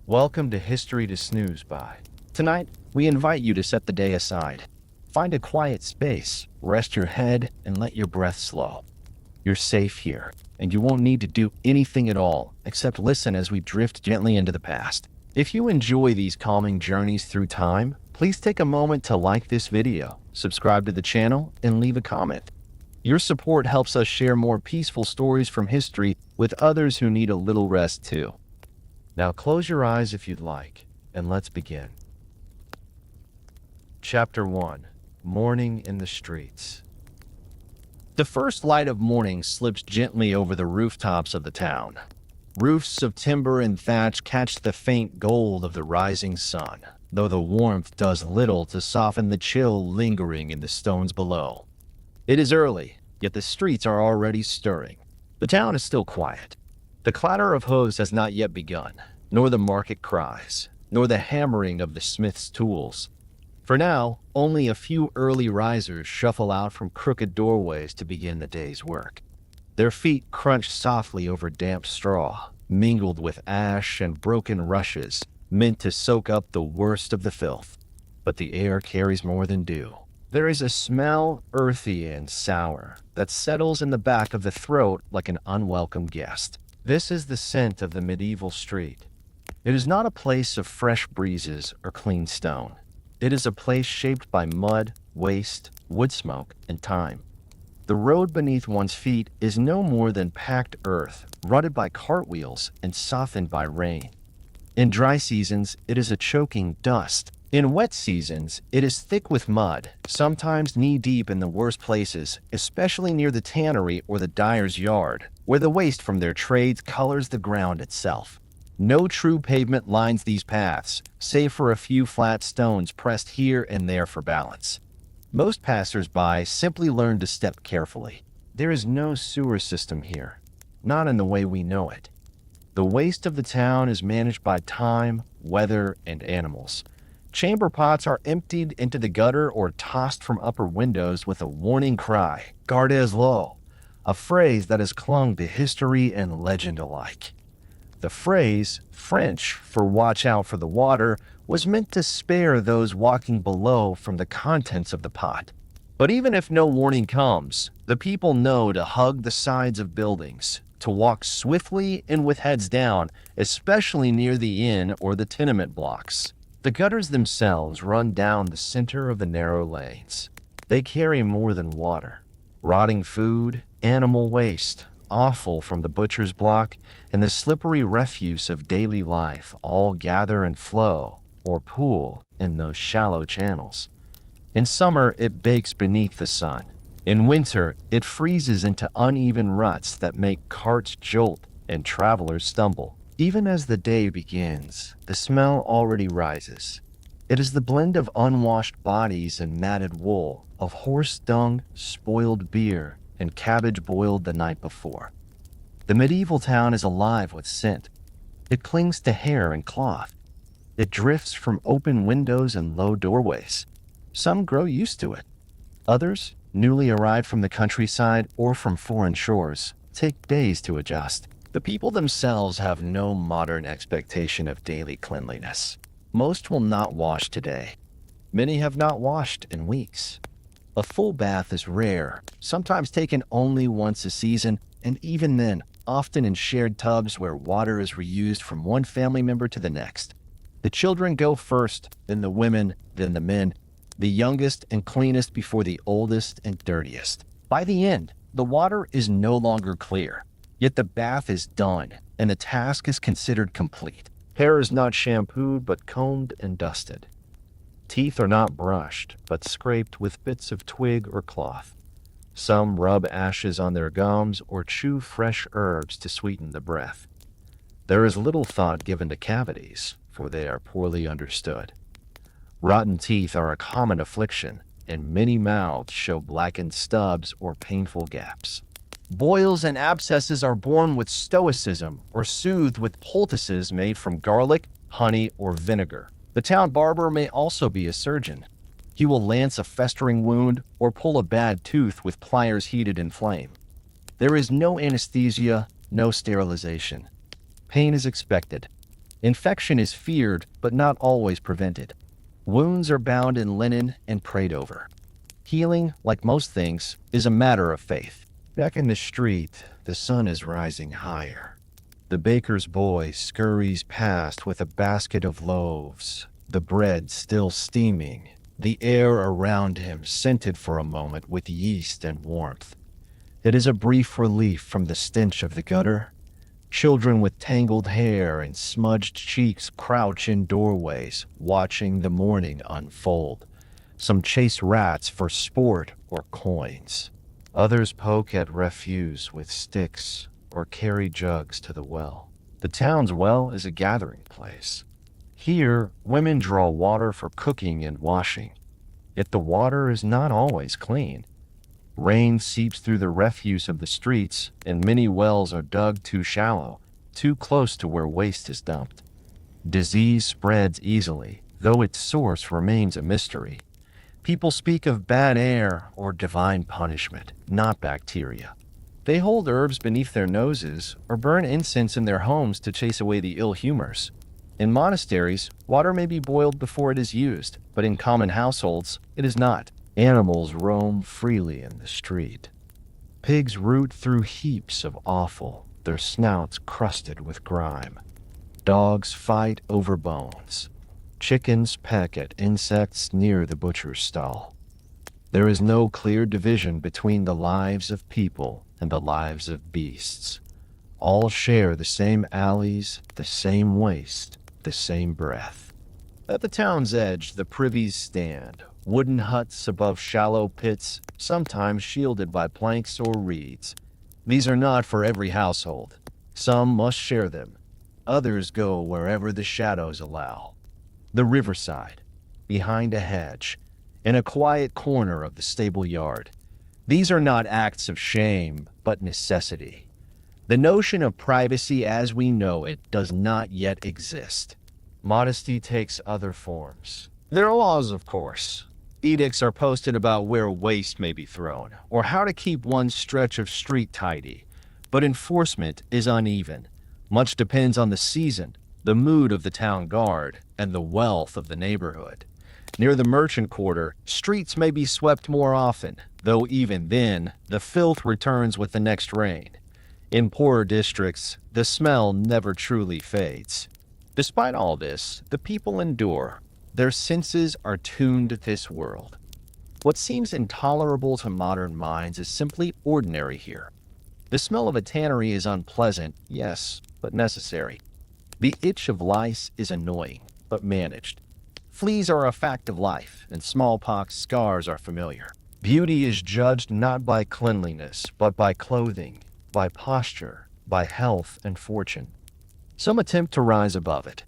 Welcome to History to Snooze By. Tonight, we invite you to set the day aside. Find a quiet space, rest your head, and let your breath slow. You're safe here, and you won't need to do anything at all except listen as we drift gently into the past. If you enjoy these calming journeys through time, please take a moment to like this video, subscribe to the channel, and leave a comment. Your support helps us share more peaceful stories from history with others who need a little rest too. Now close your eyes if you'd like, and let's begin. Chapter 1. Morning in the Streets. The first light of morning slips gently over the rooftops of the town. Roofs of timber and thatch catch the faint gold of the rising sun, though the warmth does little to soften the chill lingering in the stones below. It is early, yet the streets are already stirring. The town is still quiet. The clatter of hooves has not yet begun, nor the market cries, nor the hammering of the smith's tools. For now, only a few early risers shuffle out from crooked doorways to begin the day's work. Their feet crunch softly over damp straw, mingled with ash and broken rushes, meant to soak up the worst of the filth. But the air carries more than dew. There is a smell, earthy and sour, that settles in the back of the throat like an unwelcome guest. This is the scent of the medieval street. It is not a place of fresh breezes or clean stone. It is a place shaped by mud, waste, wood smoke, and time. The road beneath one's feet is no more than packed earth, rutted by cartwheels and softened by rain. In dry seasons, it is a choking dust. In wet seasons, it is thick with mud, sometimes knee-deep in the worst places, especially near the tannery or the dyer's yard, where the waste from their trades colors the ground itself. No true pavement lines these paths, save for a few flat stones pressed here and there for balance. Most passers-by simply learn to step carefully. There is no sewer system here, not in the way we know it. The waste of the town is managed by time, weather, and animals. Chamber pots are emptied into the gutter or tossed from upper windows with a warning cry, "Gardez l'eau," a phrase that has clung to history and legend alike. The phrase, French for "watch out for the water," was meant to spare those walking below from the contents of the pot. But even if no warning comes, the people know to hug the sides of buildings, to walk swiftly and with heads down, especially near the inn or the tenement blocks. The gutters themselves run down the center of the narrow lanes. They carry more than water. Rotting food, animal waste, offal from the butcher's block, and the slippery refuse of daily life all gather and flow, or pool, in those shallow channels. In summer, it bakes beneath the sun. In winter, it freezes into uneven ruts that make carts jolt and travelers stumble. Even as the day begins, the smell already rises. It is the blend of unwashed bodies and matted wool, of horse dung, spoiled beer, and cabbage boiled the night before. The medieval town is alive with scent. It clings to hair and cloth. It drifts from open windows and low doorways. Some grow used to it. Others, newly arrived from the countryside or from foreign shores, take days to adjust. The people themselves have no modern expectation of daily cleanliness. Most will not wash today. Many have not washed in weeks. A full bath is rare, sometimes taken only once a season, and even then, often in shared tubs where water is reused from one family member to the next. The children go first, then the women, then the men, the youngest and cleanest before the oldest and dirtiest. By the end, the water is no longer clear. Yet the bath is done, and the task is considered complete. Hair is not shampooed, but combed and dusted. Teeth are not brushed, but scraped with bits of twig or cloth. Some rub ashes on their gums or chew fresh herbs to sweeten the breath. There is little thought given to cavities, for they are poorly understood. Rotten teeth are a common affliction, and many mouths show blackened stubs or painful gaps. Boils and abscesses are borne with stoicism or soothed with poultices made from garlic, honey, or vinegar. The town barber may also be a surgeon. He will lance a festering wound or pull a bad tooth with pliers heated in flame. There is no anesthesia, no sterilization. Pain is expected. Infection is feared, but not always prevented. Wounds are bound in linen and prayed over. Healing, like most things, is a matter of faith. Back in the street, the sun is rising higher. The baker's boy scurries past with a basket of loaves, the bread still steaming, the air around him scented for a moment with yeast and warmth. It is a brief relief from the stench of the gutter. Children with tangled hair and smudged cheeks crouch in doorways, watching the morning unfold. Some chase rats for sport or coins. Others poke at refuse with sticks or carry jugs to the well. The town's well is a gathering place. Here, women draw water for cooking and washing. Yet the water is not always clean. Rain seeps through the refuse of the streets, and many wells are dug too shallow, too close to where waste is dumped. Disease spreads easily, though its source remains a mystery. People speak of bad air or divine punishment, not bacteria. They hold herbs beneath their noses or burn incense in their homes to chase away the ill humors. In monasteries, water may be boiled before it is used, but in common households, it is not. Animals roam freely in the street. Pigs root through heaps of offal, their snouts crusted with grime. Dogs fight over bones. Chickens peck at insects near the butcher's stall. There is no clear division between the lives of people and the lives of beasts. All share the same alleys, the same waste, the same breath. At the town's edge, the privies stand, wooden huts above shallow pits, sometimes shielded by planks or reeds. These are not for every household. Some must share them. Others go wherever the shadows allow. The riverside, behind a hedge, in a quiet corner of the stable yard. These are not acts of shame, but necessity. The notion of privacy as we know it does not yet exist. Modesty takes other forms. There are laws, of course. Edicts are posted about where waste may be thrown, or how to keep one stretch of street tidy. But enforcement is uneven. Much depends on the season, the mood of the town guard, and the wealth of the neighborhood. Near the merchant quarter, streets may be swept more often, though even then, the filth returns with the next rain. In poorer districts, the smell never truly fades. Despite all this, the people endure. Their senses are tuned to this world. What seems intolerable to modern minds is simply ordinary here. The smell of a tannery is unpleasant, yes, but necessary. The itch of lice is annoying, but managed. Fleas are a fact of life, and smallpox scars are familiar. Beauty is judged not by cleanliness, but by clothing, by posture, by health and fortune. Some attempt to rise above it.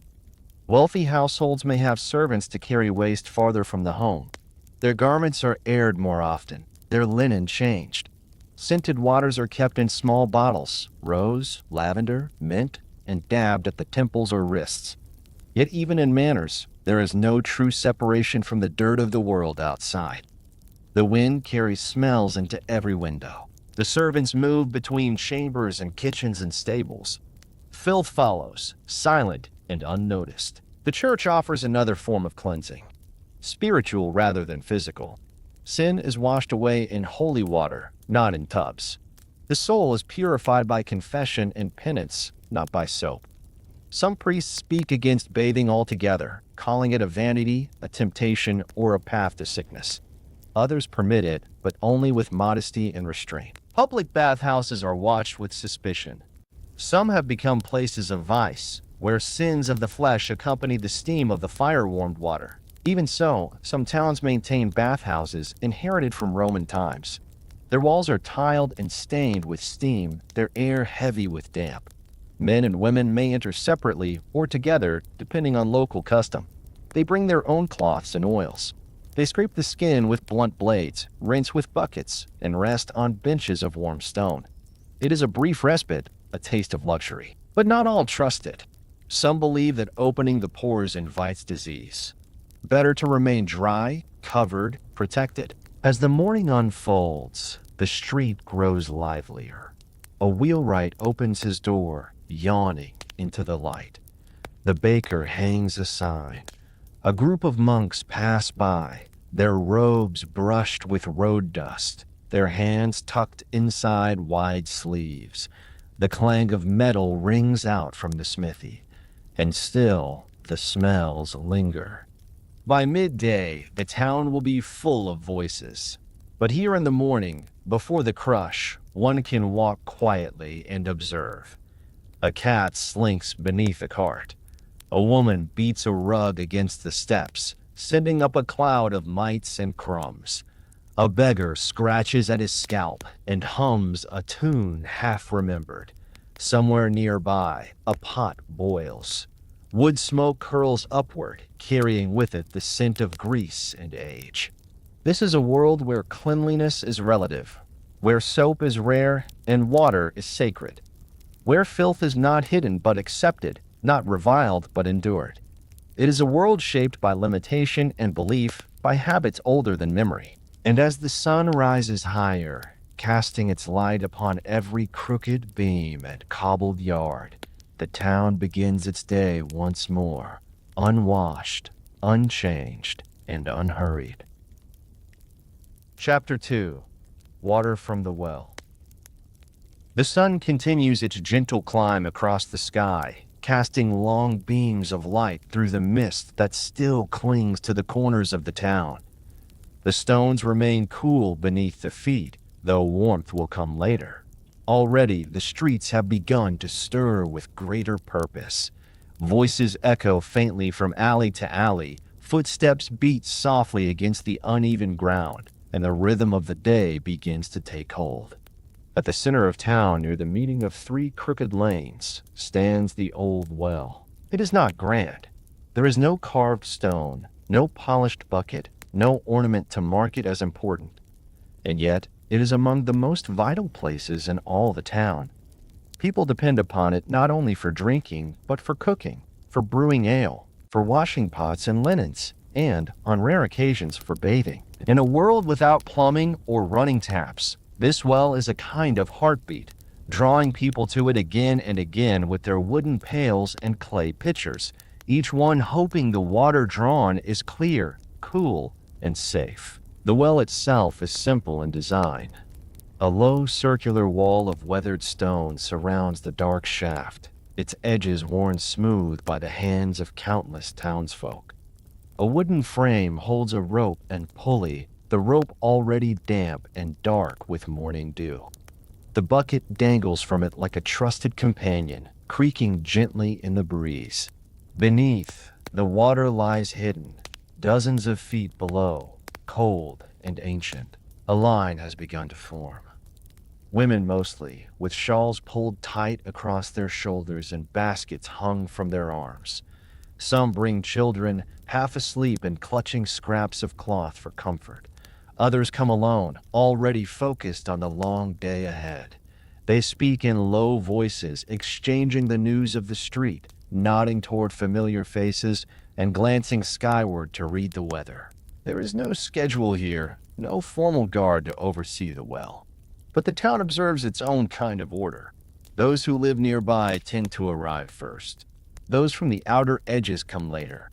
Wealthy households may have servants to carry waste farther from the home. Their garments are aired more often, their linen changed. Scented waters are kept in small bottles, rose, lavender, mint, and dabbed at the temples or wrists. Yet even in manners, there is no true separation from the dirt of the world outside. The wind carries smells into every window. The servants move between chambers and kitchens and stables. Filth follows, silent and unnoticed. The church offers another form of cleansing, spiritual rather than physical. Sin is washed away in holy water, not in tubs. The soul is purified by confession and penance, not by soap. Some priests speak against bathing altogether, calling it a vanity, a temptation, or a path to sickness. Others permit it, but only with modesty and restraint. Public bathhouses are watched with suspicion. Some have become places of vice, where sins of the flesh accompany the steam of the fire-warmed water. Even so, some towns maintain bathhouses inherited from Roman times. Their walls are tiled and stained with steam, their air heavy with damp. Men and women may enter separately or together, depending on local custom. They bring their own cloths and oils. They scrape the skin with blunt blades, rinse with buckets, and rest on benches of warm stone. It is a brief respite, a taste of luxury. But not all trust it. Some believe that opening the pores invites disease. Better to remain dry, covered, protected. As the morning unfolds, the street grows livelier. A wheelwright opens his door, yawning into the light. The baker hangs a sign. A group of monks pass by, their robes brushed with road dust, their hands tucked inside wide sleeves. The clang of metal rings out from the smithy, and still the smells linger. By midday, the town will be full of voices. But here in the morning, before the crush, one can walk quietly and observe. A cat slinks beneath a cart. A woman beats a rug against the steps, sending up a cloud of mites and crumbs. A beggar scratches at his scalp and hums a tune half remembered. Somewhere nearby, a pot boils. Wood smoke curls upward, carrying with it the scent of grease and age. This is a world where cleanliness is relative, where soap is rare and water is sacred, where filth is not hidden but accepted, not reviled but endured. It is a world shaped by limitation and belief, by habits older than memory. And as the sun rises higher, casting its light upon every crooked beam and cobbled yard, the town begins its day once more, unwashed, unchanged, and unhurried. Chapter 2. Water from the Well. The sun continues its gentle climb across the sky, casting long beams of light through the mist that still clings to the corners of the town. The stones remain cool beneath the feet, though warmth will come later. Already, the streets have begun to stir with greater purpose. Voices echo faintly from alley to alley, footsteps beat softly against the uneven ground, and the rhythm of the day begins to take hold. At the center of town, near the meeting of three crooked lanes, stands the old well. It is not grand. There is no carved stone, no polished bucket, no ornament to mark it as important. And yet, it is among the most vital places in all the town. People depend upon it not only for drinking, but for cooking, for brewing ale, for washing pots and linens, and, on rare occasions, for bathing. In a world without plumbing or running taps, this well is a kind of heartbeat, drawing people to it again and again with their wooden pails and clay pitchers, each one hoping the water drawn is clear, cool, and safe. The well itself is simple in design. A low circular wall of weathered stone surrounds the dark shaft, its edges worn smooth by the hands of countless townsfolk. A wooden frame holds a rope and pulley, the rope already damp and dark with morning dew. The bucket dangles from it like a trusted companion, creaking gently in the breeze. Beneath, the water lies hidden, dozens of feet below, cold and ancient. A line has begun to form. Women mostly, with shawls pulled tight across their shoulders and baskets hung from their arms. Some bring children, half asleep and clutching scraps of cloth for comfort. Others come alone, already focused on the long day ahead. They speak in low voices, exchanging the news of the street, nodding toward familiar faces, and glancing skyward to read the weather. There is no schedule here, no formal guard to oversee the well. But the town observes its own kind of order. Those who live nearby tend to arrive first. Those from the outer edges come later.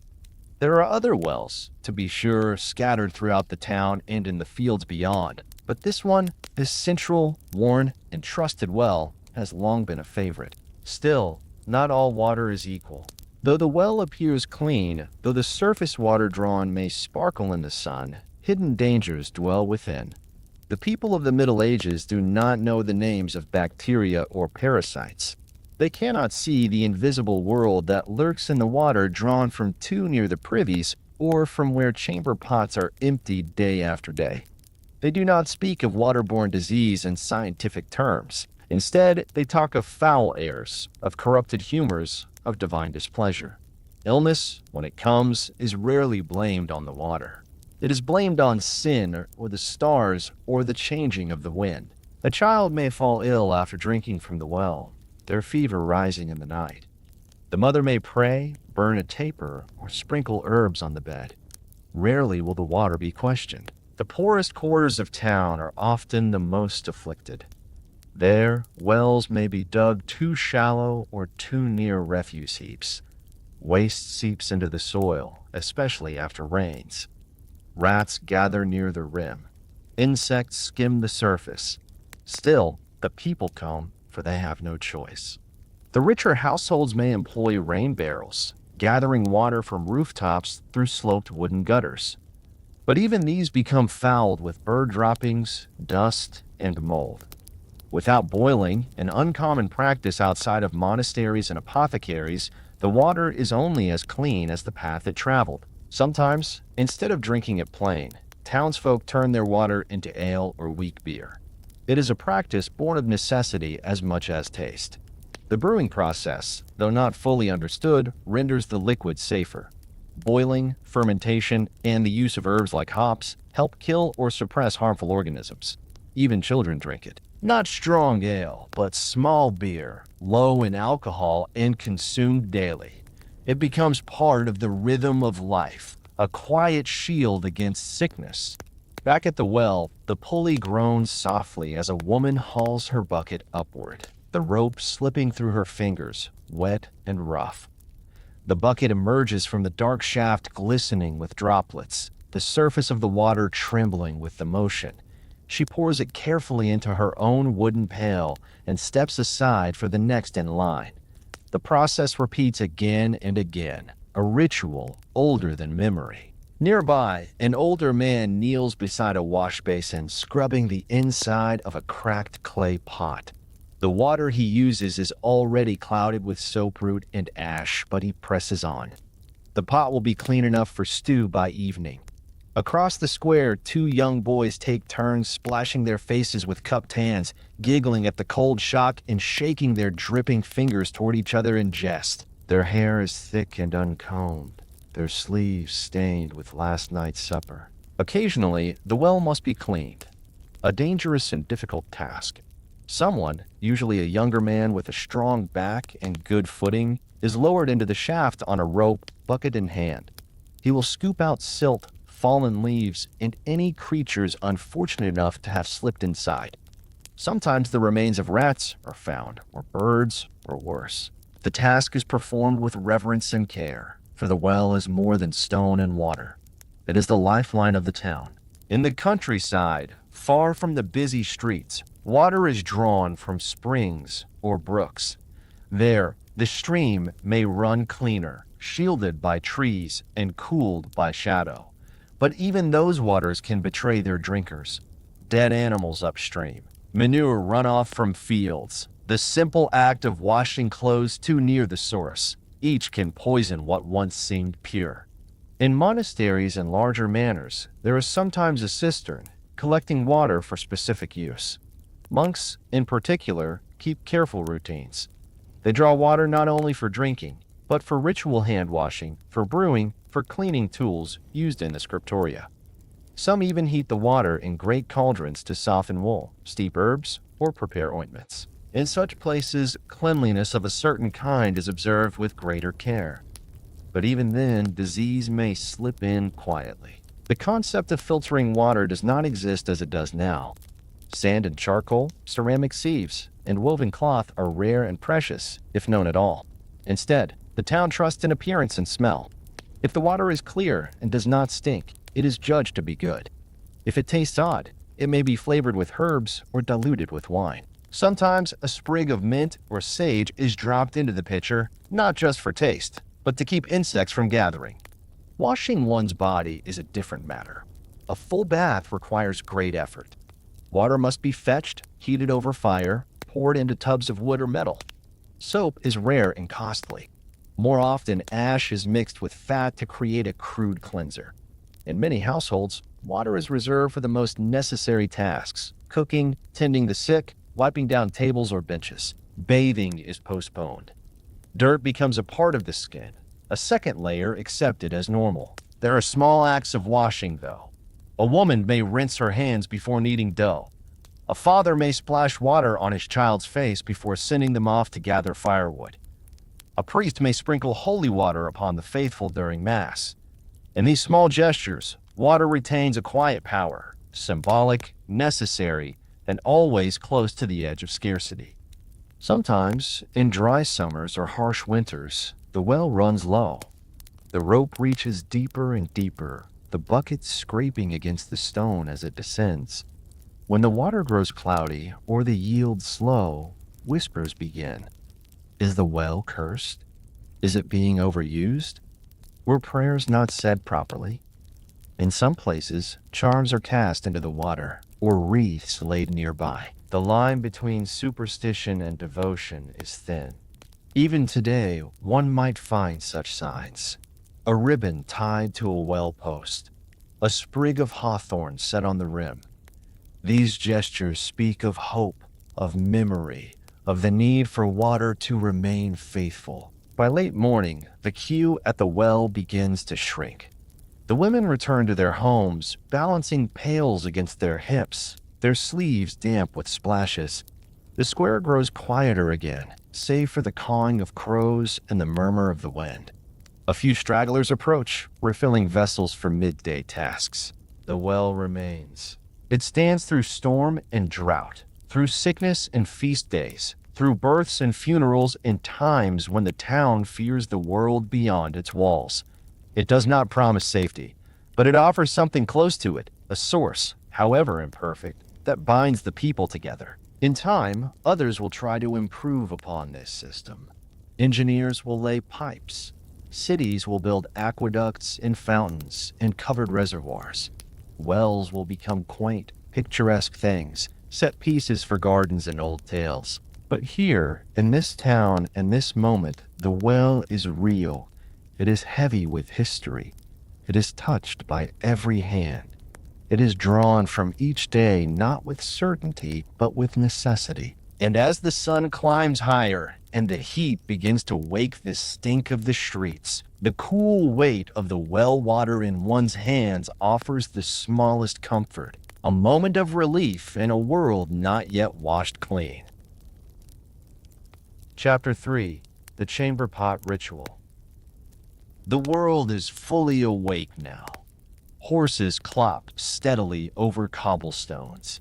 There are other wells, to be sure, scattered throughout the town and in the fields beyond, but this one, this central, worn, and trusted well, has long been a favorite. Still, not all water is equal. Though the well appears clean, though the surface water drawn may sparkle in the sun, hidden dangers dwell within. The people of the Middle Ages do not know the names of bacteria or parasites. They cannot see the invisible world that lurks in the water drawn from too near the privies or from where chamber pots are emptied day after day. They do not speak of waterborne disease in scientific terms. Instead, they talk of foul airs, of corrupted humors, of divine displeasure. Illness, when it comes, is rarely blamed on the water. It is blamed on sin or the stars or the changing of the wind. A child may fall ill after drinking from the well, their fever rising in the night. The mother may pray, burn a taper, or sprinkle herbs on the bed. Rarely will the water be questioned. The poorest quarters of town are often the most afflicted. There, wells may be dug too shallow or too near refuse heaps. Waste seeps into the soil, especially after rains. Rats gather near the rim. Insects skim the surface. Still, the people come, for they have no choice. The richer households may employ rain barrels, gathering water from rooftops through sloped wooden gutters. But even these become fouled with bird droppings, dust, and mold. Without boiling, an uncommon practice outside of monasteries and apothecaries, the water is only as clean as the path it traveled. Sometimes, instead of drinking it plain, townsfolk turn their water into ale or weak beer. It is a practice born of necessity as much as taste. The brewing process, though not fully understood, renders the liquid safer. Boiling, fermentation, and the use of herbs like hops help kill or suppress harmful organisms. Even children drink it. Not strong ale, but small beer, low in alcohol and consumed daily. It becomes part of the rhythm of life, a quiet shield against sickness. Back at the well, the pulley groans softly as a woman hauls her bucket upward, the rope slipping through her fingers, wet and rough. The bucket emerges from the dark shaft glistening with droplets, the surface of the water trembling with the motion. She pours it carefully into her own wooden pail and steps aside for the next in line. The process repeats again and again, a ritual older than memory. Nearby, an older man kneels beside a wash basin, scrubbing the inside of a cracked clay pot. The water he uses is already clouded with soap root and ash, but he presses on. The pot will be clean enough for stew by evening. Across the square, two young boys take turns splashing their faces with cupped hands, giggling at the cold shock and shaking their dripping fingers toward each other in jest. Their hair is thick and uncombed, their sleeves stained with last night's supper. Occasionally, the well must be cleaned, a dangerous and difficult task. Someone, usually a younger man with a strong back and good footing, is lowered into the shaft on a rope, bucket in hand. He will scoop out silt, fallen leaves, and any creatures unfortunate enough to have slipped inside. Sometimes the remains of rats are found, or birds, or worse. The task is performed with reverence and care, for the well is more than stone and water. It is the lifeline of the town. In the countryside, far from the busy streets, water is drawn from springs or brooks. There, the stream may run cleaner, shielded by trees and cooled by shadow. But even those waters can betray their drinkers. Dead animals upstream, manure runoff from fields, the simple act of washing clothes too near the source, each can poison what once seemed pure. In monasteries and larger manors, there is sometimes a cistern, collecting water for specific use. Monks, in particular, keep careful routines. They draw water not only for drinking, but for ritual hand washing, for brewing, for cleaning tools used in the scriptoria. Some even heat the water in great cauldrons to soften wool, steep herbs, or prepare ointments. In such places, cleanliness of a certain kind is observed with greater care. But even then, disease may slip in quietly. The concept of filtering water does not exist as it does now. Sand and charcoal, ceramic sieves, and woven cloth are rare and precious, if known at all. Instead, the town trusts in appearance and smell. If the water is clear and does not stink, it is judged to be good. If it tastes odd, it may be flavored with herbs or diluted with wine. Sometimes a sprig of mint or sage is dropped into the pitcher, not just for taste, but to keep insects from gathering. Washing one's body is a different matter. A full bath requires great effort. Water must be fetched, heated over fire, poured into tubs of wood or metal. Soap is rare and costly. More often, ash is mixed with fat to create a crude cleanser. In many households, water is reserved for the most necessary tasks: cooking, tending the sick, wiping down tables or benches. Bathing is postponed. Dirt becomes a part of the skin, a second layer accepted as normal. There are small acts of washing, though. A woman may rinse her hands before kneading dough. A father may splash water on his child's face before sending them off to gather firewood. A priest may sprinkle holy water upon the faithful during Mass. In these small gestures, water retains a quiet power, symbolic, necessary, and always close to the edge of scarcity. Sometimes, in dry summers or harsh winters, The well runs low. The rope reaches deeper and deeper, the bucket scraping against the stone as it descends. When the water grows cloudy or the yield slow, whispers begin. Is the well cursed? Is it being overused? Were prayers not said properly? In some places, charms are cast into the water or wreaths laid nearby. The line between superstition and devotion is thin. Even today, one might find such signs. A ribbon tied to a well post, a sprig of hawthorn set on the rim. These gestures speak of hope, of memory, of the need for water to remain faithful. By late morning, the queue at the well begins to shrink. The women return to their homes, balancing pails against their hips, their sleeves damp with splashes. The square grows quieter again, save for the cawing of crows and the murmur of the wind. A few stragglers approach, refilling vessels for midday tasks. The well remains. It stands through storm and drought, through sickness and feast days, through births and funerals in times when the town fears the world beyond its walls. It does not promise safety, but it offers something close to it, a source, however imperfect, that binds the people together. In time, others will try to improve upon this system. Engineers will lay pipes. Cities will build aqueducts and fountains and covered reservoirs. Wells will become quaint, picturesque things, set pieces for gardens and old tales. But here, in this town and this moment, the well is real. It is heavy with history. It is touched by every hand. It is drawn from each day not with certainty, but with necessity. And as the sun climbs higher and the heat begins to wake the stink of the streets, the cool weight of the well water in one's hands offers the smallest comfort, a moment of relief in a world not yet washed clean. Chapter 3. The Chamber Pot Ritual. The world is fully awake now. Horses clop steadily over cobblestones.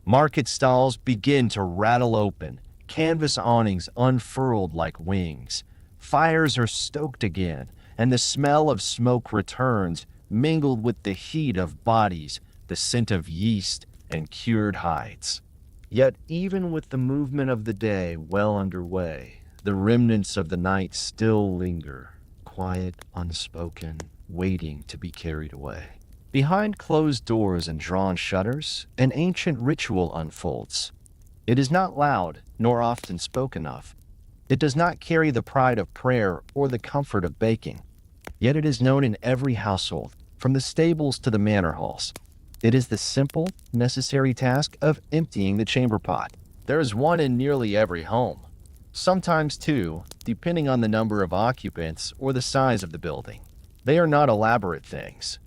Market stalls begin to rattle open, canvas awnings unfurled like wings. Fires are stoked again, and the smell of smoke returns, mingled with the heat of bodies, the scent of yeast, and cured hides. Yet even with the movement of the day well underway, the remnants of the night still linger, quiet, unspoken, waiting to be carried away. Behind closed doors and drawn shutters, an ancient ritual unfolds. It is not loud, nor often spoken of. It does not carry the pride of prayer or the comfort of baking. Yet it is known in every household, from the stables to the manor halls. It is the simple, necessary task of emptying the chamber pot. There is one in nearly every home. Sometimes two, depending on the number of occupants or the size of the building. They are not elaborate things.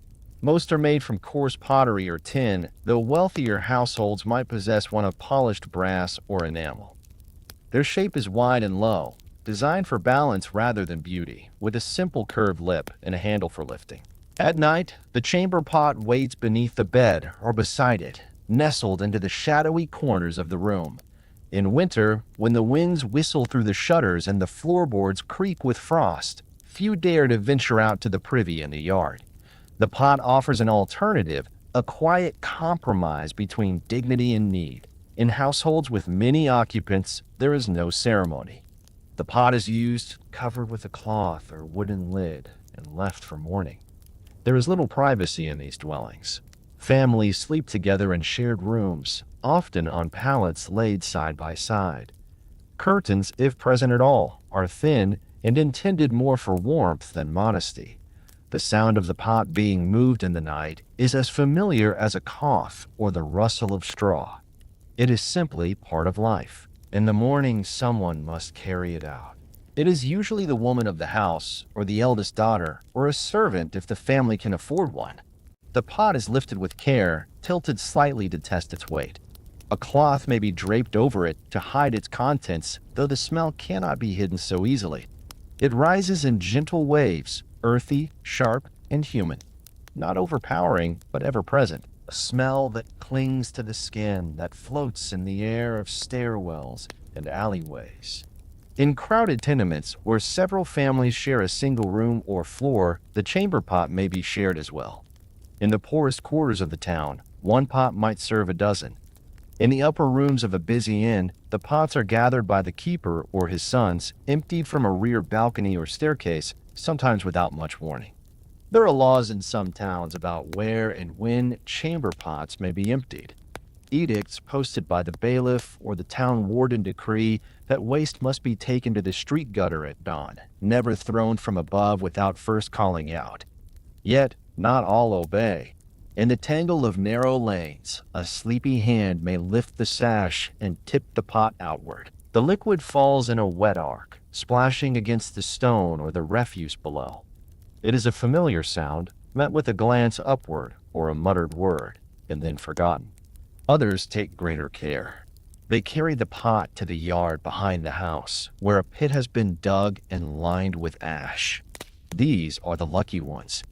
Most are made from coarse pottery or tin, though wealthier households might possess one of polished brass or enamel. Their shape is wide and low, designed for balance rather than beauty, with a simple curved lip and a handle for lifting. At night, the chamber pot waits beneath the bed or beside it, nestled into the shadowy corners of the room. In winter, when the winds whistle through the shutters and the floorboards creak with frost, few dare to venture out to the privy in the yard. The pot offers an alternative, a quiet compromise between dignity and need. In households with many occupants, there is no ceremony. The pot is used, covered with a cloth or wooden lid, and left for morning. There is little privacy in these dwellings. Families sleep together in shared rooms, often on pallets laid side by side. Curtains, if present at all, are thin and intended more for warmth than modesty. The sound of the pot being moved in the night is as familiar as a cough or the rustle of straw. It is simply part of life. In the morning, someone must carry it out. It is usually the woman of the house, or the eldest daughter, or a servant if the family can afford one. The pot is lifted with care, tilted slightly to test its weight. A cloth may be draped over it to hide its contents, though the smell cannot be hidden so easily. It rises in gentle waves, earthy, sharp, and human. Not overpowering, but ever-present. A smell that clings to the skin, that floats in the air of stairwells and alleyways. In crowded tenements where several families share a single room or floor, the chamber pot may be shared as well. In the poorest quarters of the town, one pot might serve a dozen. In the upper rooms of a busy inn, the pots are gathered by the keeper or his sons, emptied from a rear balcony or staircase, sometimes without much warning. There are laws in some towns about where and when chamber pots may be emptied. Edicts posted by the bailiff or the town warden decree that waste must be taken to the street gutter at dawn, never thrown from above without first calling out. Yet, not all obey. In the tangle of narrow lanes, a sleepy hand may lift the sash and tip the pot outward. The liquid falls in a wet arc, splashing against the stone or the refuse below. It is a familiar sound, met with a glance upward or a muttered word, and then forgotten. Others take greater care. They carry the pot to the yard behind the house, where a pit has been dug and lined with ash. These are the lucky ones.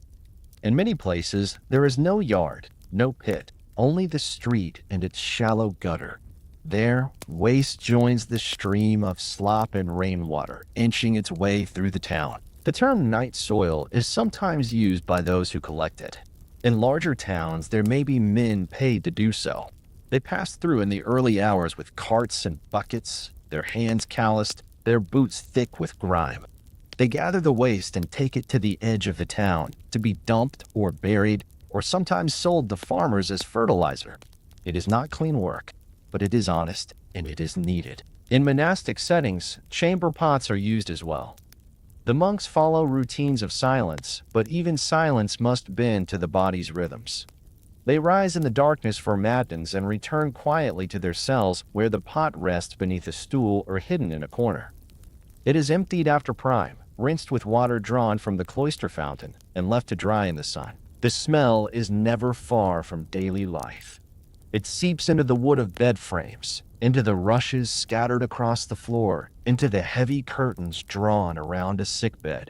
In many places, there is no yard, no pit, only the street and its shallow gutter. There, waste joins the stream of slop and rainwater, inching its way through the town. The term night soil is sometimes used by those who collect it. In larger towns, there may be men paid to do so. They pass through in the early hours with carts and buckets, their hands calloused, their boots thick with grime. They gather the waste and take it to the edge of the town to be dumped or buried or sometimes sold to farmers as fertilizer. It is not clean work, but it is honest and it is needed. In monastic settings, chamber pots are used as well. The monks follow routines of silence, but even silence must bend to the body's rhythms. They rise in the darkness for matins and return quietly to their cells where the pot rests beneath a stool or hidden in a corner. It is emptied after prime, rinsed with water drawn from the cloister fountain, and left to dry in the sun. The smell is never far from daily life. It seeps into the wood of bed frames, into the rushes scattered across the floor, into the heavy curtains drawn around a sickbed.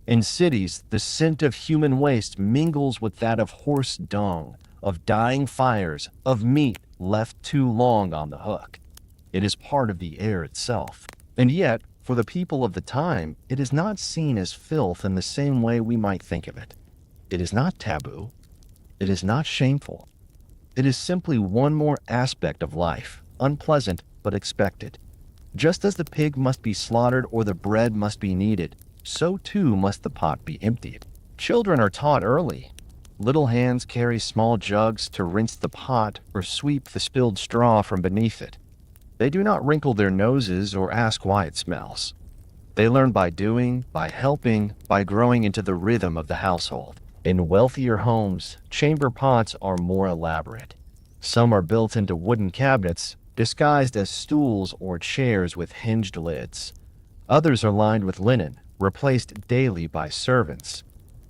In cities, the scent of human waste mingles with that of horse dung, of dying fires, of meat left too long on the hook. It is part of the air itself. And yet, for the people of the time, it is not seen as filth in the same way we might think of it. It is not taboo. It is not shameful. It is simply one more aspect of life, unpleasant but expected. Just as the pig must be slaughtered or the bread must be kneaded, so too must the pot be emptied. Children are taught early. Little hands carry small jugs to rinse the pot or sweep the spilled straw from beneath it. They do not wrinkle their noses or ask why it smells. They learn by doing, by helping, by growing into the rhythm of the household. In wealthier homes, chamber pots are more elaborate. Some are built into wooden cabinets, disguised as stools or chairs with hinged lids. Others are lined with linen, replaced daily by servants.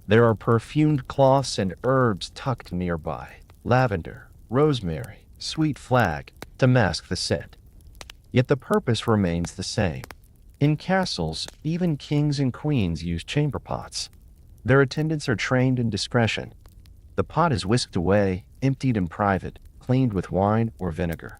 There are perfumed cloths and herbs tucked nearby, lavender, rosemary, sweet flag, to mask the scent. Yet the purpose remains the same. In castles, even kings and queens use chamber pots. Their attendants are trained in discretion. The pot is whisked away, emptied in private, cleaned with wine or vinegar.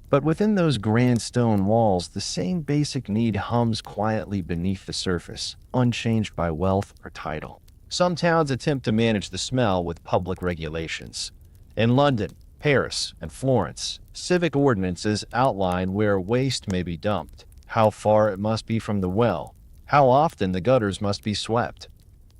But within those grand stone walls, the same basic need hums quietly beneath the surface, unchanged by wealth or title. Some towns attempt to manage the smell with public regulations. In London, Paris, and Florence, civic ordinances outline where waste may be dumped, how far it must be from the well, how often the gutters must be swept.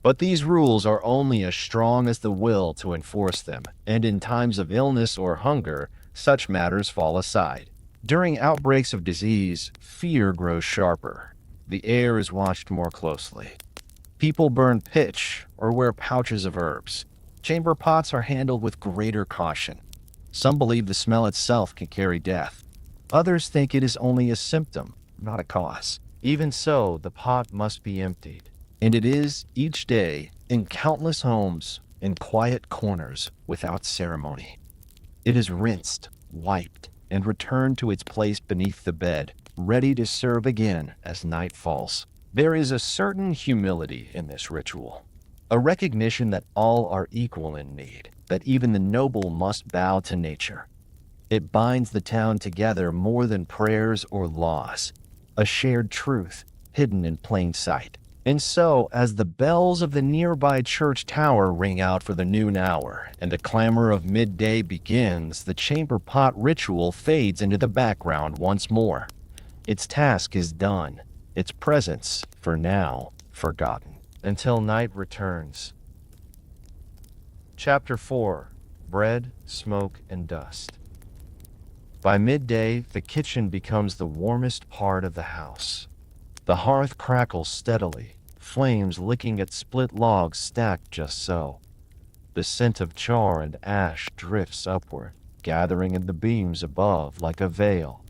But these rules are only as strong as the will to enforce them, and in times of illness or hunger, such matters fall aside. During outbreaks of disease, fear grows sharper. The air is watched more closely. People burn pitch or wear pouches of herbs. Chamber pots are handled with greater caution. Some believe the smell itself can carry death. Others think it is only a symptom, not a cause. Even so, the pot must be emptied. And it is, each day, in countless homes, in quiet corners, without ceremony. It is rinsed, wiped, and returned to its place beneath the bed, ready to serve again as night falls. There is a certain humility in this ritual, a recognition that all are equal in need, that even the noble must bow to nature. It binds the town together more than prayers or laws. a shared truth hidden in plain sight. And so, as the bells of the nearby church tower ring out for the noon hour and the clamor of midday begins, the chamber pot ritual fades into the background once more. Its task is done, its presence, for now, forgotten, until night returns. Chapter 4: Bread, Smoke, and Dust. By midday, the kitchen becomes the warmest part of the house. The hearth crackles steadily, flames licking at split logs stacked just so. The scent of char and ash drifts upward, gathering in the beams above like a veil.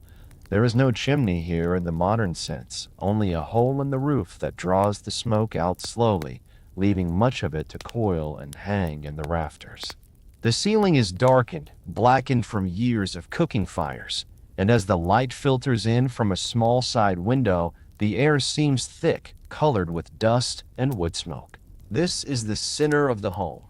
There is no chimney here in the modern sense, only a hole in the roof that draws the smoke out slowly, leaving much of it to coil and hang in the rafters. The ceiling is darkened, blackened from years of cooking fires, and as the light filters in from a small side window, the air seems thick, colored with dust and wood smoke. This is the center of the home,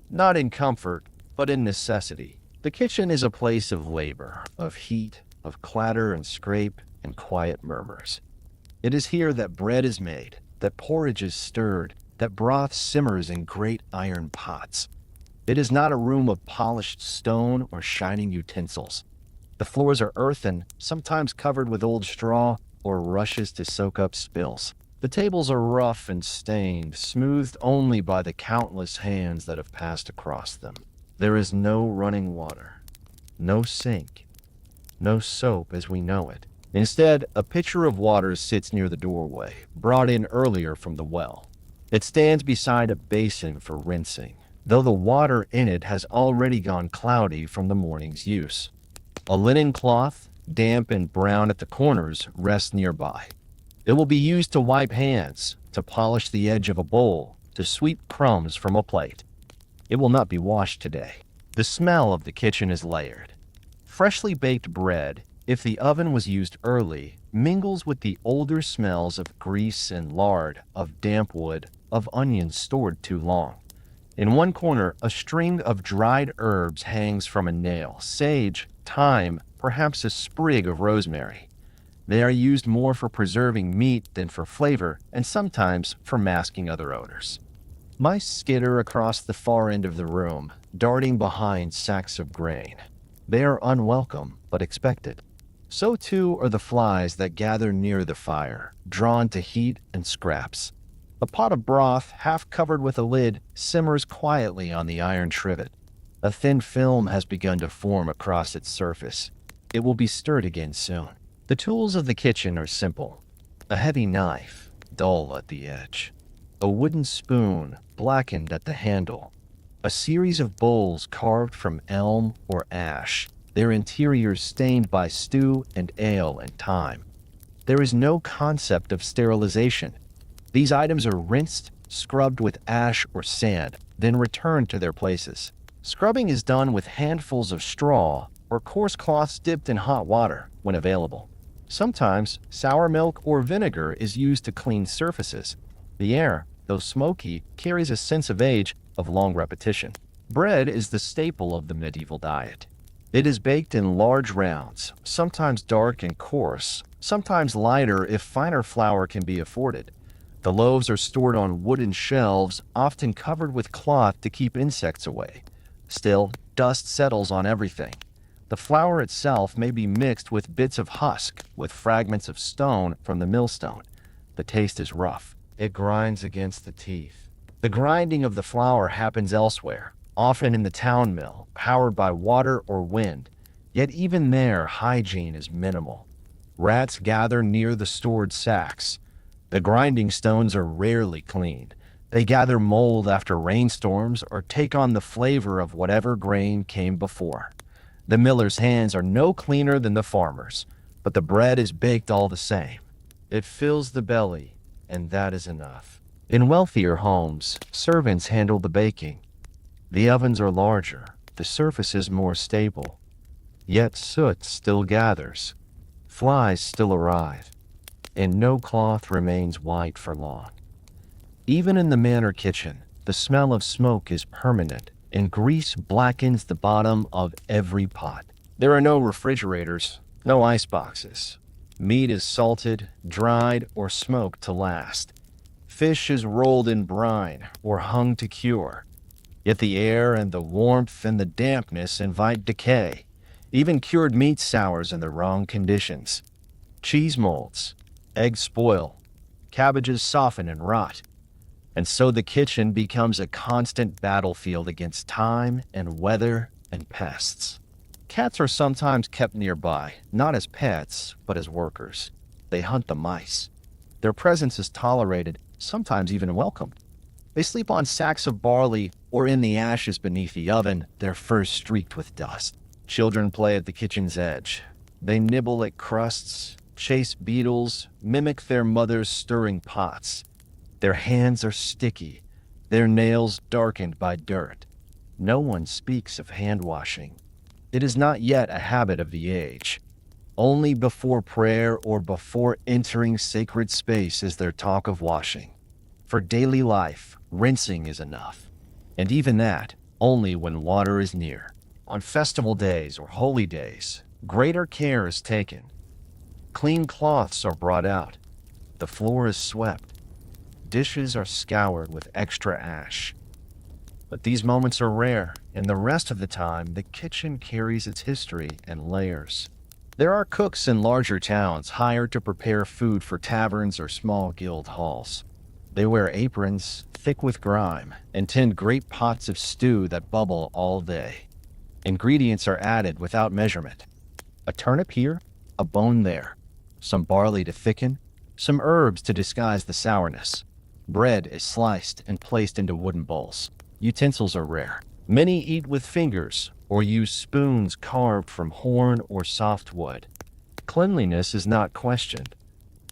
not in comfort, but in necessity. The kitchen is a place of labor, of heat, of clatter and scrape and quiet murmurs. It is here that bread is made, that porridge is stirred, that broth simmers in great iron pots. It is not a room of polished stone or shining utensils. The floors are earthen, sometimes covered with old straw or rushes to soak up spills. The tables are rough and stained, smoothed only by the countless hands that have passed across them. There is no running water, no sink, no soap as we know it. Instead, a pitcher of water sits near the doorway, brought in earlier from the well. It stands beside a basin for rinsing, though the water in it has already gone cloudy from the morning's use. A linen cloth, damp and brown at the corners, rests nearby. It will be used to wipe hands, to polish the edge of a bowl, to sweep crumbs from a plate. It will not be washed today. The smell of the kitchen is layered. Freshly baked bread, if the oven was used early, mingles with the older smells of grease and lard, of damp wood, of onions stored too long. In one corner, a string of dried herbs hangs from a nail, sage, thyme, perhaps a sprig of rosemary. They are used more for preserving meat than for flavor, and sometimes for masking other odors. Mice skitter across the far end of the room, darting behind sacks of grain. They are unwelcome, but expected. So too are the flies that gather near the fire, drawn to heat and scraps. A pot of broth, half covered with a lid, simmers quietly on the iron trivet. A thin film has begun to form across its surface. It will be stirred again soon. The tools of the kitchen are simple. A heavy knife, dull at the edge. A wooden spoon, blackened at the handle. A series of bowls carved from elm or ash, their interiors stained by stew and ale and time. There is no concept of sterilization. These items are rinsed, scrubbed with ash or sand, then returned to their places. Scrubbing is done with handfuls of straw or coarse cloths dipped in hot water when available. Sometimes sour milk or vinegar is used to clean surfaces. The air, though smoky, carries a sense of age, of long repetition. Bread is the staple of the medieval diet. It is baked in large rounds, sometimes dark and coarse, sometimes lighter if finer flour can be afforded. The loaves are stored on wooden shelves, often covered with cloth to keep insects away. Still, dust settles on everything. The flour itself may be mixed with bits of husk, with fragments of stone from the millstone. The taste is rough. It grinds against the teeth. The grinding of the flour happens elsewhere, often in the town mill, powered by water or wind. Yet even there, hygiene is minimal. Rats gather near the stored sacks. The grinding stones are rarely cleaned. They gather mold after rainstorms or take on the flavor of whatever grain came before. The miller's hands are no cleaner than the farmer's, but the bread is baked all the same. It fills the belly, and that is enough. In wealthier homes, servants handle the baking. The ovens are larger, the surface is more stable. Yet soot still gathers. Flies still arrive. And no cloth remains white for long. Even in the manor kitchen, the smell of smoke is permanent, and grease blackens the bottom of every pot. There are no refrigerators, no ice boxes. Meat is salted, dried, or smoked to last. Fish is rolled in brine or hung to cure. Yet the air and the warmth and the dampness invite decay. Even cured meat sours in the wrong conditions. Cheese molds, eggs spoil, cabbages soften and rot. And so the kitchen becomes a constant battlefield against time and weather and pests. Cats are sometimes kept nearby, not as pets, but as workers. They hunt the mice. Their presence is tolerated, sometimes even welcomed. They sleep on sacks of barley or in the ashes beneath the oven, their furs streaked with dust. Children play at the kitchen's edge. They nibble at crusts, chase beetles, mimic their mother's stirring pots. Their hands are sticky, their nails darkened by dirt. No one speaks of hand washing. It is not yet a habit of the age. Only before prayer or before entering sacred space is there talk of washing. For daily life, rinsing is enough. And even that, only when water is near. On festival days or holy days, greater care is taken. Clean cloths are brought out. The floor is swept. Dishes are scoured with extra ash. But these moments are rare, and the rest of the time, the kitchen carries its history and layers. There are cooks in larger towns hired to prepare food for taverns or small guild halls. They wear aprons, thick with grime, and tend great pots of stew that bubble all day. Ingredients are added without measurement. A turnip here, a bone there, some barley to thicken, some herbs to disguise the sourness. Bread is sliced and placed into wooden bowls. Utensils are rare. Many eat with fingers or use spoons carved from horn or soft wood. Cleanliness is not questioned.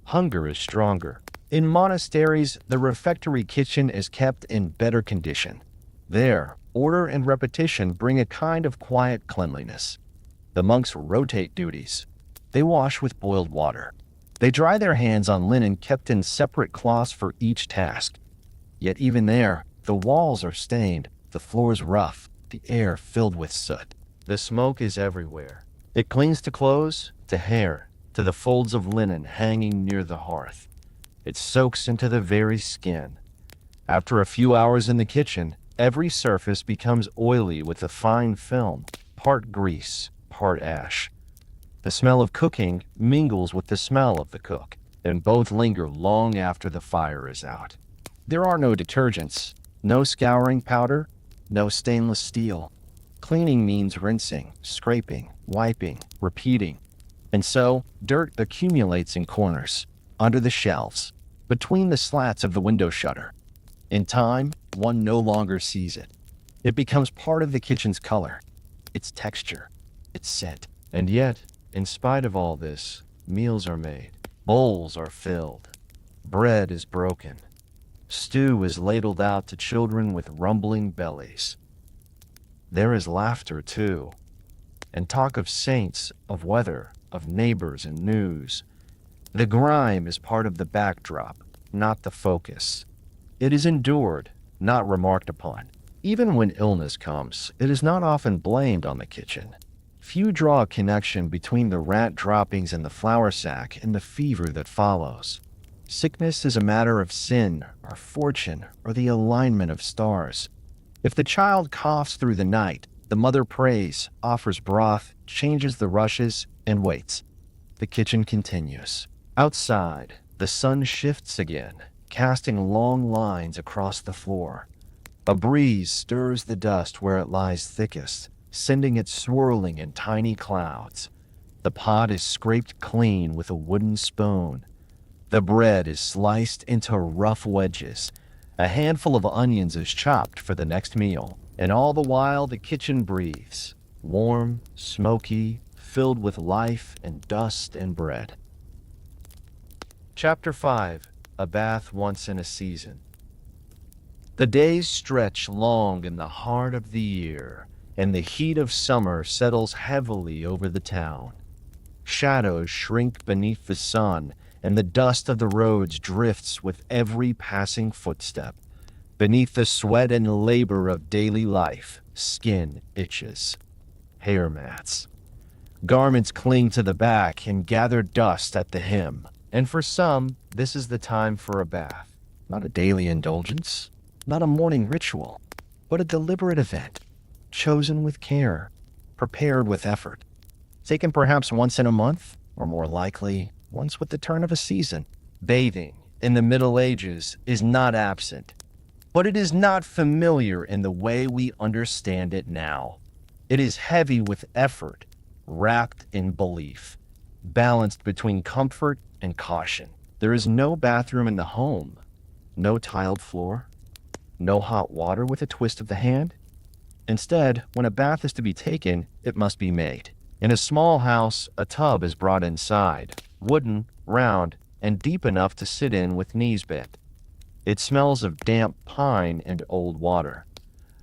Hunger is stronger. In monasteries, the refectory kitchen is kept in better condition. There, order and repetition bring a kind of quiet cleanliness. The monks rotate duties. They wash with boiled water. They dry their hands on linen kept in separate cloths for each task. Yet even there, the walls are stained, the floors rough, the air filled with soot. The smoke is everywhere. It clings to clothes, to hair, to the folds of linen hanging near the hearth. It soaks into the very skin. After a few hours in the kitchen, every surface becomes oily with a fine film, part grease, part ash. The smell of cooking mingles with the smell of the cook, and both linger long after the fire is out. There are no detergents, no scouring powder, no stainless steel. Cleaning means rinsing, scraping, wiping, repeating. And so, dirt accumulates in corners, under the shelves, between the slats of the window shutter. In time, one no longer sees it. It becomes part of the kitchen's color, its texture, its scent. And yet, in spite of all this, meals are made. Bowls are filled. Bread is broken. Stew is ladled out to children with rumbling bellies. There is laughter, too, and talk of saints, of weather, of neighbors and news. The grime is part of the backdrop, not the focus. It is endured, not remarked upon. Even when illness comes, it is not often blamed on the kitchen. Few draw a connection between the rat droppings in the flour sack and the fever that follows. Sickness is a matter of sin, or fortune, or the alignment of stars. If the child coughs through the night, the mother prays, offers broth, changes the rushes, and waits. The kitchen continues. Outside, the sun shifts again, casting long lines across the floor. A breeze stirs the dust where it lies thickest, sending it swirling in tiny clouds. The pot is scraped clean with a wooden spoon. The bread is sliced into rough wedges. A handful of onions is chopped for the next meal. And all the while the kitchen breathes, warm, smoky, filled with life and dust and bread. Chapter 5. A Bath Once in a Season. The days stretch long in the heart of the year, and the heat of summer settles heavily over the town. Shadows shrink beneath the sun, and the dust of the roads drifts with every passing footstep. Beneath the sweat and labor of daily life, skin itches. Hair mats. Garments cling to the back and gather dust at the hem. And for some, this is the time for a bath. Not a daily indulgence, not a morning ritual, but a deliberate event, chosen with care, prepared with effort, taken perhaps once in a month, or more likely, once with the turn of a season. Bathing in the Middle Ages is not absent, but it is not familiar in the way we understand it now. It is heavy with effort, wrapped in belief, balanced between comfort and caution. There is no bathroom in the home, no tiled floor, no hot water with a twist of the hand. Instead, when a bath is to be taken, it must be made. In a small house, a tub is brought inside, wooden, round, and deep enough to sit in with knees bent. It smells of damp pine and old water.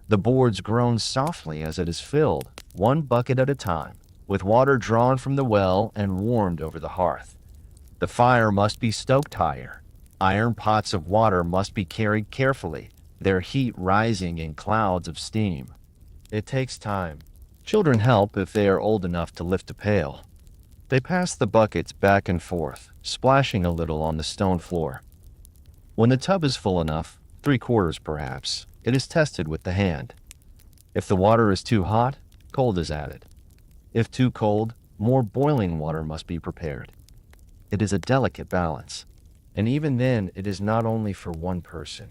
The boards groan softly as it is filled, one bucket at a time, with water drawn from the well and warmed over the hearth. The fire must be stoked higher. Iron pots of water must be carried carefully, their heat rising in clouds of steam. It takes time. Children help if they are old enough to lift a pail. They pass the buckets back and forth, splashing a little on the stone floor. When the tub is full enough, 3/4 perhaps, it is tested with the hand. If the water is too hot, cold is added. If too cold, more boiling water must be prepared. It is a delicate balance, and even then it is not only for one person.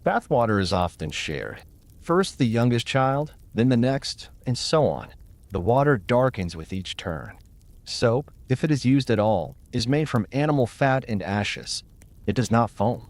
Bath water is often shared. First the youngest child, then the next, and so on. The water darkens with each turn. Soap, if it is used at all, is made from animal fat and ashes. It does not foam.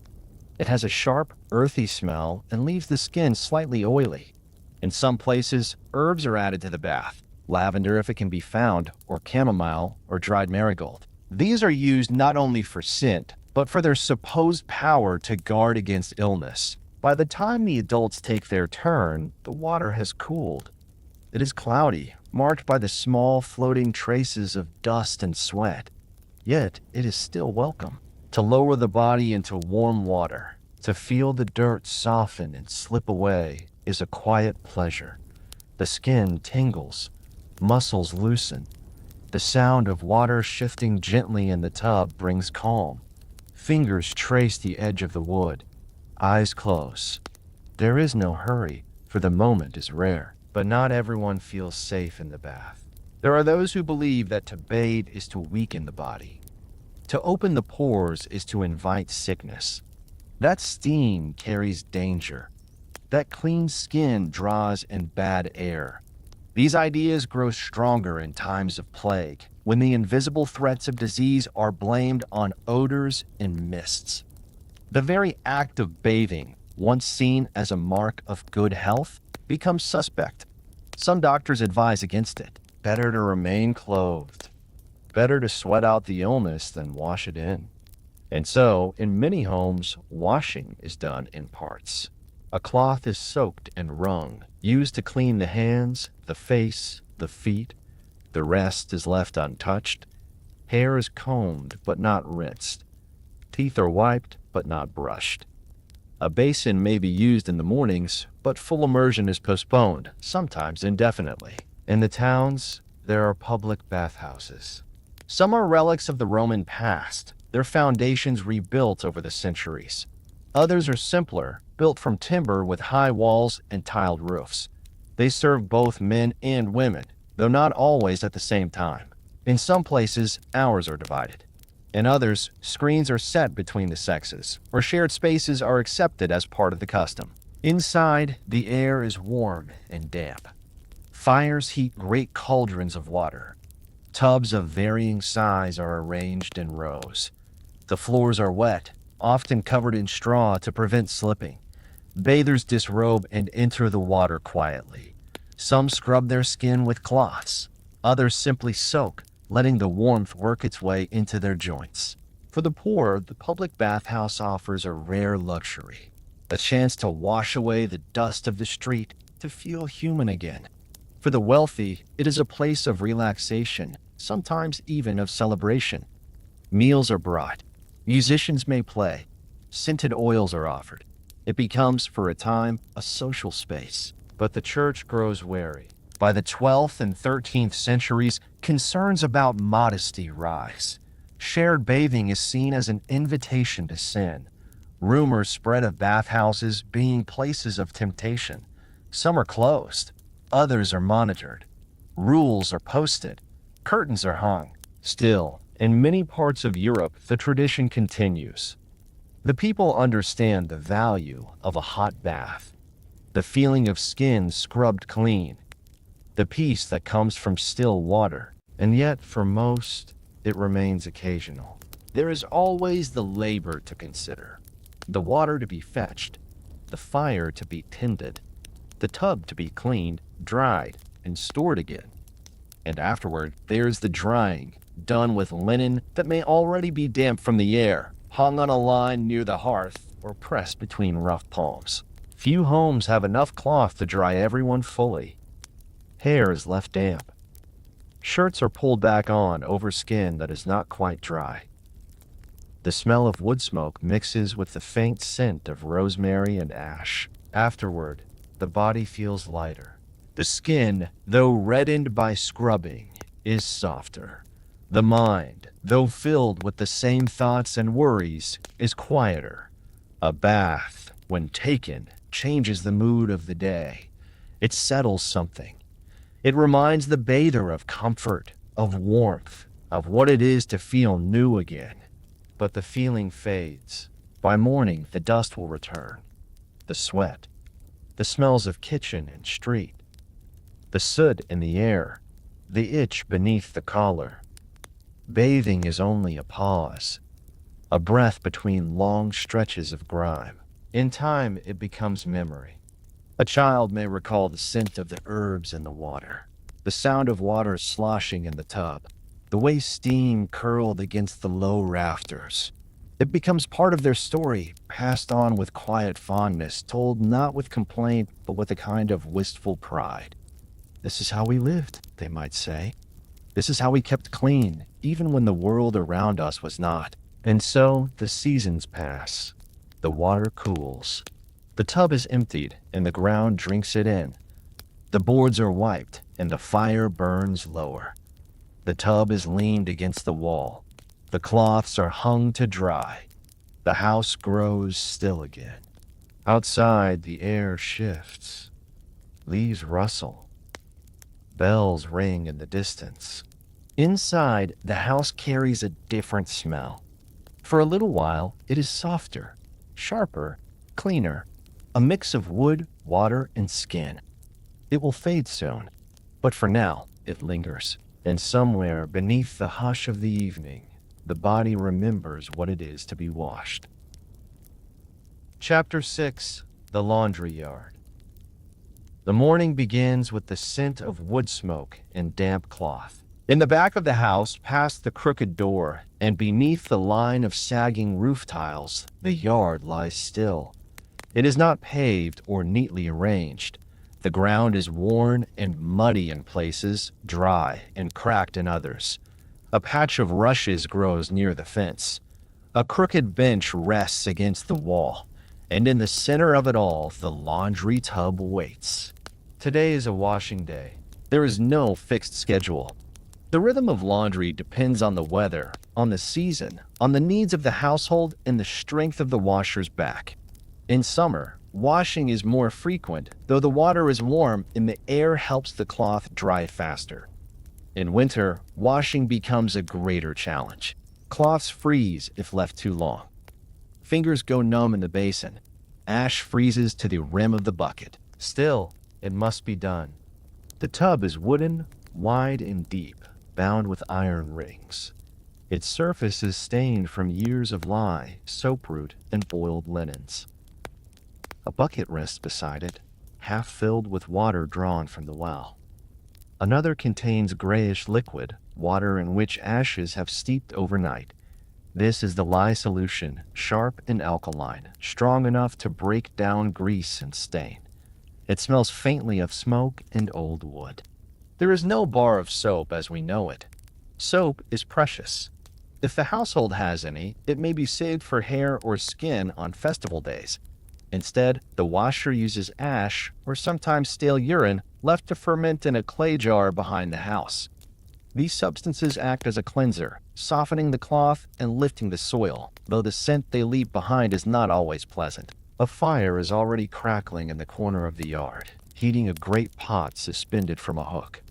It has a sharp, earthy smell and leaves the skin slightly oily. In some places, herbs are added to the bath, lavender if it can be found, or chamomile or dried marigold. These are used not only for scent, but for their supposed power to guard against illness. By the time the adults take their turn, the water has cooled. It is cloudy, marked by the small floating traces of dust and sweat. Yet it is still welcome. To lower the body into warm water, to feel the dirt soften and slip away, is a quiet pleasure. The skin tingles, muscles loosen. The sound of water shifting gently in the tub brings calm. Fingers trace the edge of the wood. Eyes close. There is no hurry, for the moment is rare. But not everyone feels safe in the bath. There are those who believe that to bathe is to weaken the body. To open the pores is to invite sickness. That steam carries danger. That clean skin draws in bad air. These ideas grow stronger in times of plague, when the invisible threats of disease are blamed on odors and mists. The very act of bathing, once seen as a mark of good health, becomes suspect. Some doctors advise against it. Better to remain clothed. Better to sweat out the illness than wash it in. And so, in many homes, washing is done in parts. A cloth is soaked and wrung, used to clean the hands, the face, the feet. The rest is left untouched. Hair is combed but not rinsed. Teeth are wiped but not brushed. A basin may be used in the mornings, but full immersion is postponed, sometimes indefinitely. In the towns, there are public bathhouses. Some are relics of the Roman past, their foundations rebuilt over the centuries. Others are simpler, built from timber with high walls and tiled roofs. They serve both men and women, though not always at the same time. In some places, hours are divided. In others, screens are set between the sexes, or shared spaces are accepted as part of the custom. Inside, the air is warm and damp. Fires heat great cauldrons of water. Tubs of varying size are arranged in rows. The floors are wet, often covered in straw to prevent slipping. Bathers disrobe and enter the water quietly. Some scrub their skin with cloths. Others simply soak, letting the warmth work its way into their joints. For the poor, the public bathhouse offers a rare luxury, a chance to wash away the dust of the street, to feel human again. For the wealthy, it is a place of relaxation, sometimes even of celebration. Meals are brought. Musicians may play. Scented oils are offered. It becomes, for a time, a social space. But the church grows wary. By the 12th and 13th centuries, Concerns about modesty rise. Shared bathing is seen as an invitation to sin. Rumors spread of bathhouses being places of temptation. Some are closed, others are monitored. Rules are posted, curtains are hung. Still, in many parts of Europe, the tradition continues. The people understand the value of a hot bath, the feeling of skin scrubbed clean, the peace that comes from still water, and yet for most, it remains occasional. There is always the labor to consider, the water to be fetched, the fire to be tended, the tub to be cleaned, dried, and stored again. And afterward, there's the drying, done with linen that may already be damp from the air, hung on a line near the hearth, or pressed between rough palms. Few homes have enough cloth to dry everyone fully. Hair is left damp. Shirts are pulled back on over skin that is not quite dry. The smell of wood smoke mixes with the faint scent of rosemary and ash. Afterward, the body feels lighter. The skin, though reddened by scrubbing, is softer. The mind, though filled with the same thoughts and worries, is quieter. A bath, when taken, changes the mood of the day. It settles something. It reminds the bather of comfort, of warmth, of what it is to feel new again. But the feeling fades. By morning, the dust will return. The sweat, the smells of kitchen and street, the soot in the air, the itch beneath the collar. Bathing is only a pause, a breath between long stretches of grime. In time, it becomes memory. A child may recall the scent of the herbs in the water, the sound of water sloshing in the tub, the way steam curled against the low rafters. It becomes part of their story, passed on with quiet fondness, told not with complaint, but with a kind of wistful pride. This is how we lived, they might say. This is how we kept clean, even when the world around us was not. And so the seasons pass. The water cools. The tub is emptied, and the ground drinks it in. The boards are wiped, and the fire burns lower. The tub is leaned against the wall. The cloths are hung to dry. The house grows still again. Outside, the air shifts. Leaves rustle. Bells ring in the distance. Inside, the house carries a different smell. For a little while, it is softer, sharper, cleaner, a mix of wood, water, and skin. It will fade soon, but for now, it lingers. And somewhere beneath the hush of the evening, the body remembers what it is to be washed. Chapter 6: The Laundry Yard. The morning begins with the scent of wood smoke and damp cloth. In the back of the house, past the crooked door, and beneath the line of sagging roof tiles, the yard lies still. It is not paved or neatly arranged. The ground is worn and muddy in places, dry and cracked in others. A patch of rushes grows near the fence. A crooked bench rests against the wall, and in the center of it all, the laundry tub waits. Today is a washing day. There is no fixed schedule. The rhythm of laundry depends on the weather, on the season, on the needs of the household, and the strength of the washer's back. In summer, washing is more frequent, though the water is warm and the air helps the cloth dry faster. In winter, washing becomes a greater challenge. Cloths freeze if left too long. Fingers go numb in the basin. Ash freezes to the rim of the bucket. Still, it must be done. The tub is wooden, wide and deep, bound with iron rings. Its surface is stained from years of lye, soap root, and boiled linens. A bucket rests beside it, half filled with water drawn from the well. Another contains grayish liquid, water in which ashes have steeped overnight. This is the lye solution, sharp and alkaline, strong enough to break down grease and stain. It smells faintly of smoke and old wood. There is no bar of soap as we know it. Soap is precious. If the household has any, it may be saved for hair or skin on festival days. Instead, the washer uses ash or sometimes stale urine left to ferment in a clay jar behind the house. These substances act as a cleanser, softening the cloth and lifting the soil, though the scent they leave behind is not always pleasant. A fire is already crackling in the corner of the yard, heating a great pot suspended from a hook.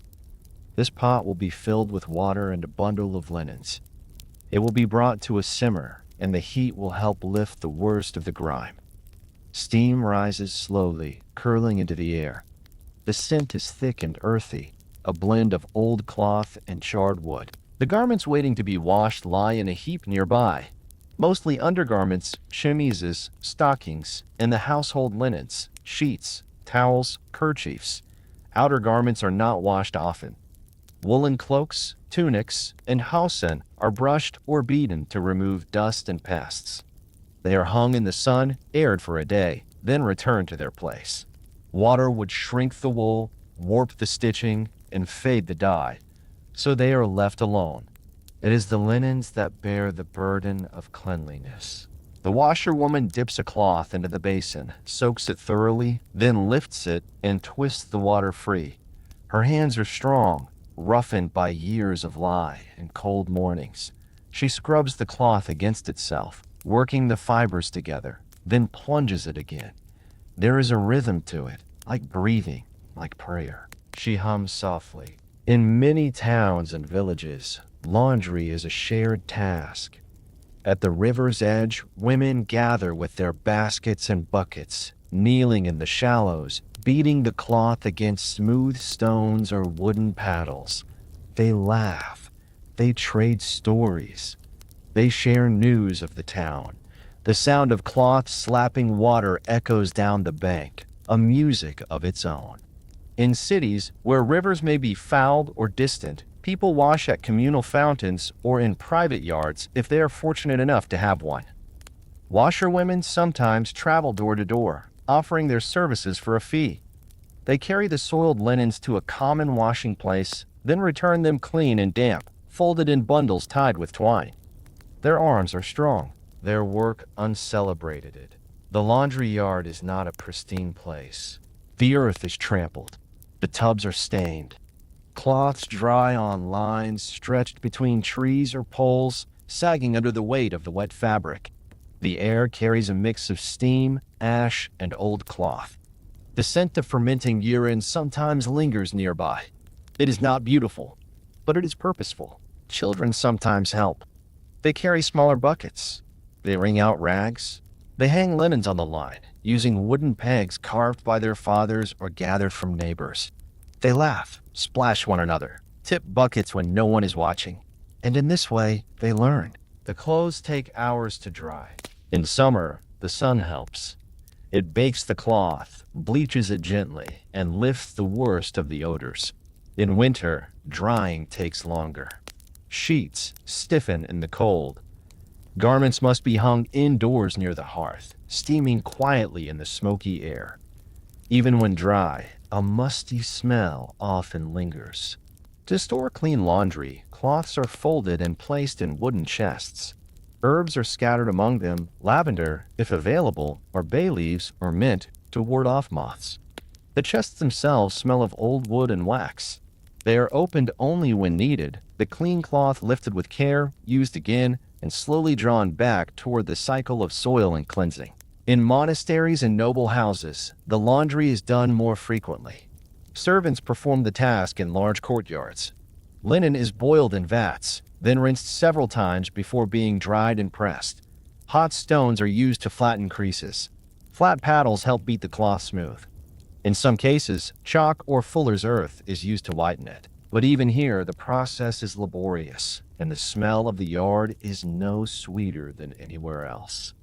This pot will be filled with water and a bundle of linens. It will be brought to a simmer, and the heat will help lift the worst of the grime. Steam rises slowly, curling into the air. The scent is thick and earthy, a blend of old cloth and charred wood. The garments waiting to be washed lie in a heap nearby, mostly undergarments, chemises, stockings, and the household linens, sheets, towels, kerchiefs. Outer garments are not washed often. Woolen cloaks, tunics, and hosen are brushed or beaten to remove dust and pests. They are hung in the sun, aired for a day, then returned to their place. Water would shrink the wool, warp the stitching, and fade the dye, so they are left alone. It is the linens that bear the burden of cleanliness. The washerwoman dips a cloth into the basin, soaks it thoroughly, then lifts it and twists the water free. Her hands are strong, roughened by years of lie and cold mornings. She scrubs the cloth against itself, working the fibers together, then plunges it again. There is a rhythm to it, like breathing, like prayer. She hums softly. In many towns and villages, laundry is a shared task. At the river's edge, women gather with their baskets and buckets, kneeling in the shallows, beating the cloth against smooth stones or wooden paddles. They laugh. They trade stories. They share news of the town. The sound of cloth slapping water echoes down the bank, a music of its own. In cities, where rivers may be fouled or distant, people wash at communal fountains or in private yards if they are fortunate enough to have one. Washerwomen sometimes travel door to door, offering their services for a fee. They carry the soiled linens to a common washing place, then return them clean and damp, folded in bundles tied with twine. Their arms are strong, their work uncelebrated. The laundry yard is not a pristine place. The earth is trampled. The tubs are stained. Cloths dry on lines stretched between trees or poles, sagging under the weight of the wet fabric. The air carries a mix of steam, ash, and old cloth. The scent of fermenting urine sometimes lingers nearby. It is not beautiful, but it is purposeful. Children sometimes help. They carry smaller buckets. They wring out rags. They hang linens on the line, using wooden pegs carved by their fathers or gathered from neighbors. They laugh, splash one another, tip buckets when no one is watching. And in this way, they learn. The clothes take hours to dry. In summer, the sun helps. It bakes the cloth, bleaches it gently, and lifts the worst of the odors. In winter, drying takes longer. Sheets stiffen in the cold. Garments must be hung indoors near the hearth, steaming quietly in the smoky air. Even when dry, a musty smell often lingers. To store clean laundry, cloths are folded and placed in wooden chests. Herbs are scattered among them, lavender, if available, or bay leaves or mint to ward off moths. The chests themselves smell of old wood and wax. They are opened only when needed, the clean cloth lifted with care, used again, and slowly drawn back toward the cycle of soil and cleansing. In monasteries and noble houses, the laundry is done more frequently. Servants perform the task in large courtyards. Linen is boiled in vats, then rinsed several times before being dried and pressed. Hot stones are used to flatten creases. Flat paddles help beat the cloth smooth. In some cases, chalk or fuller's earth is used to whiten it. But even here, the process is laborious, and the smell of the yard is no sweeter than anywhere else.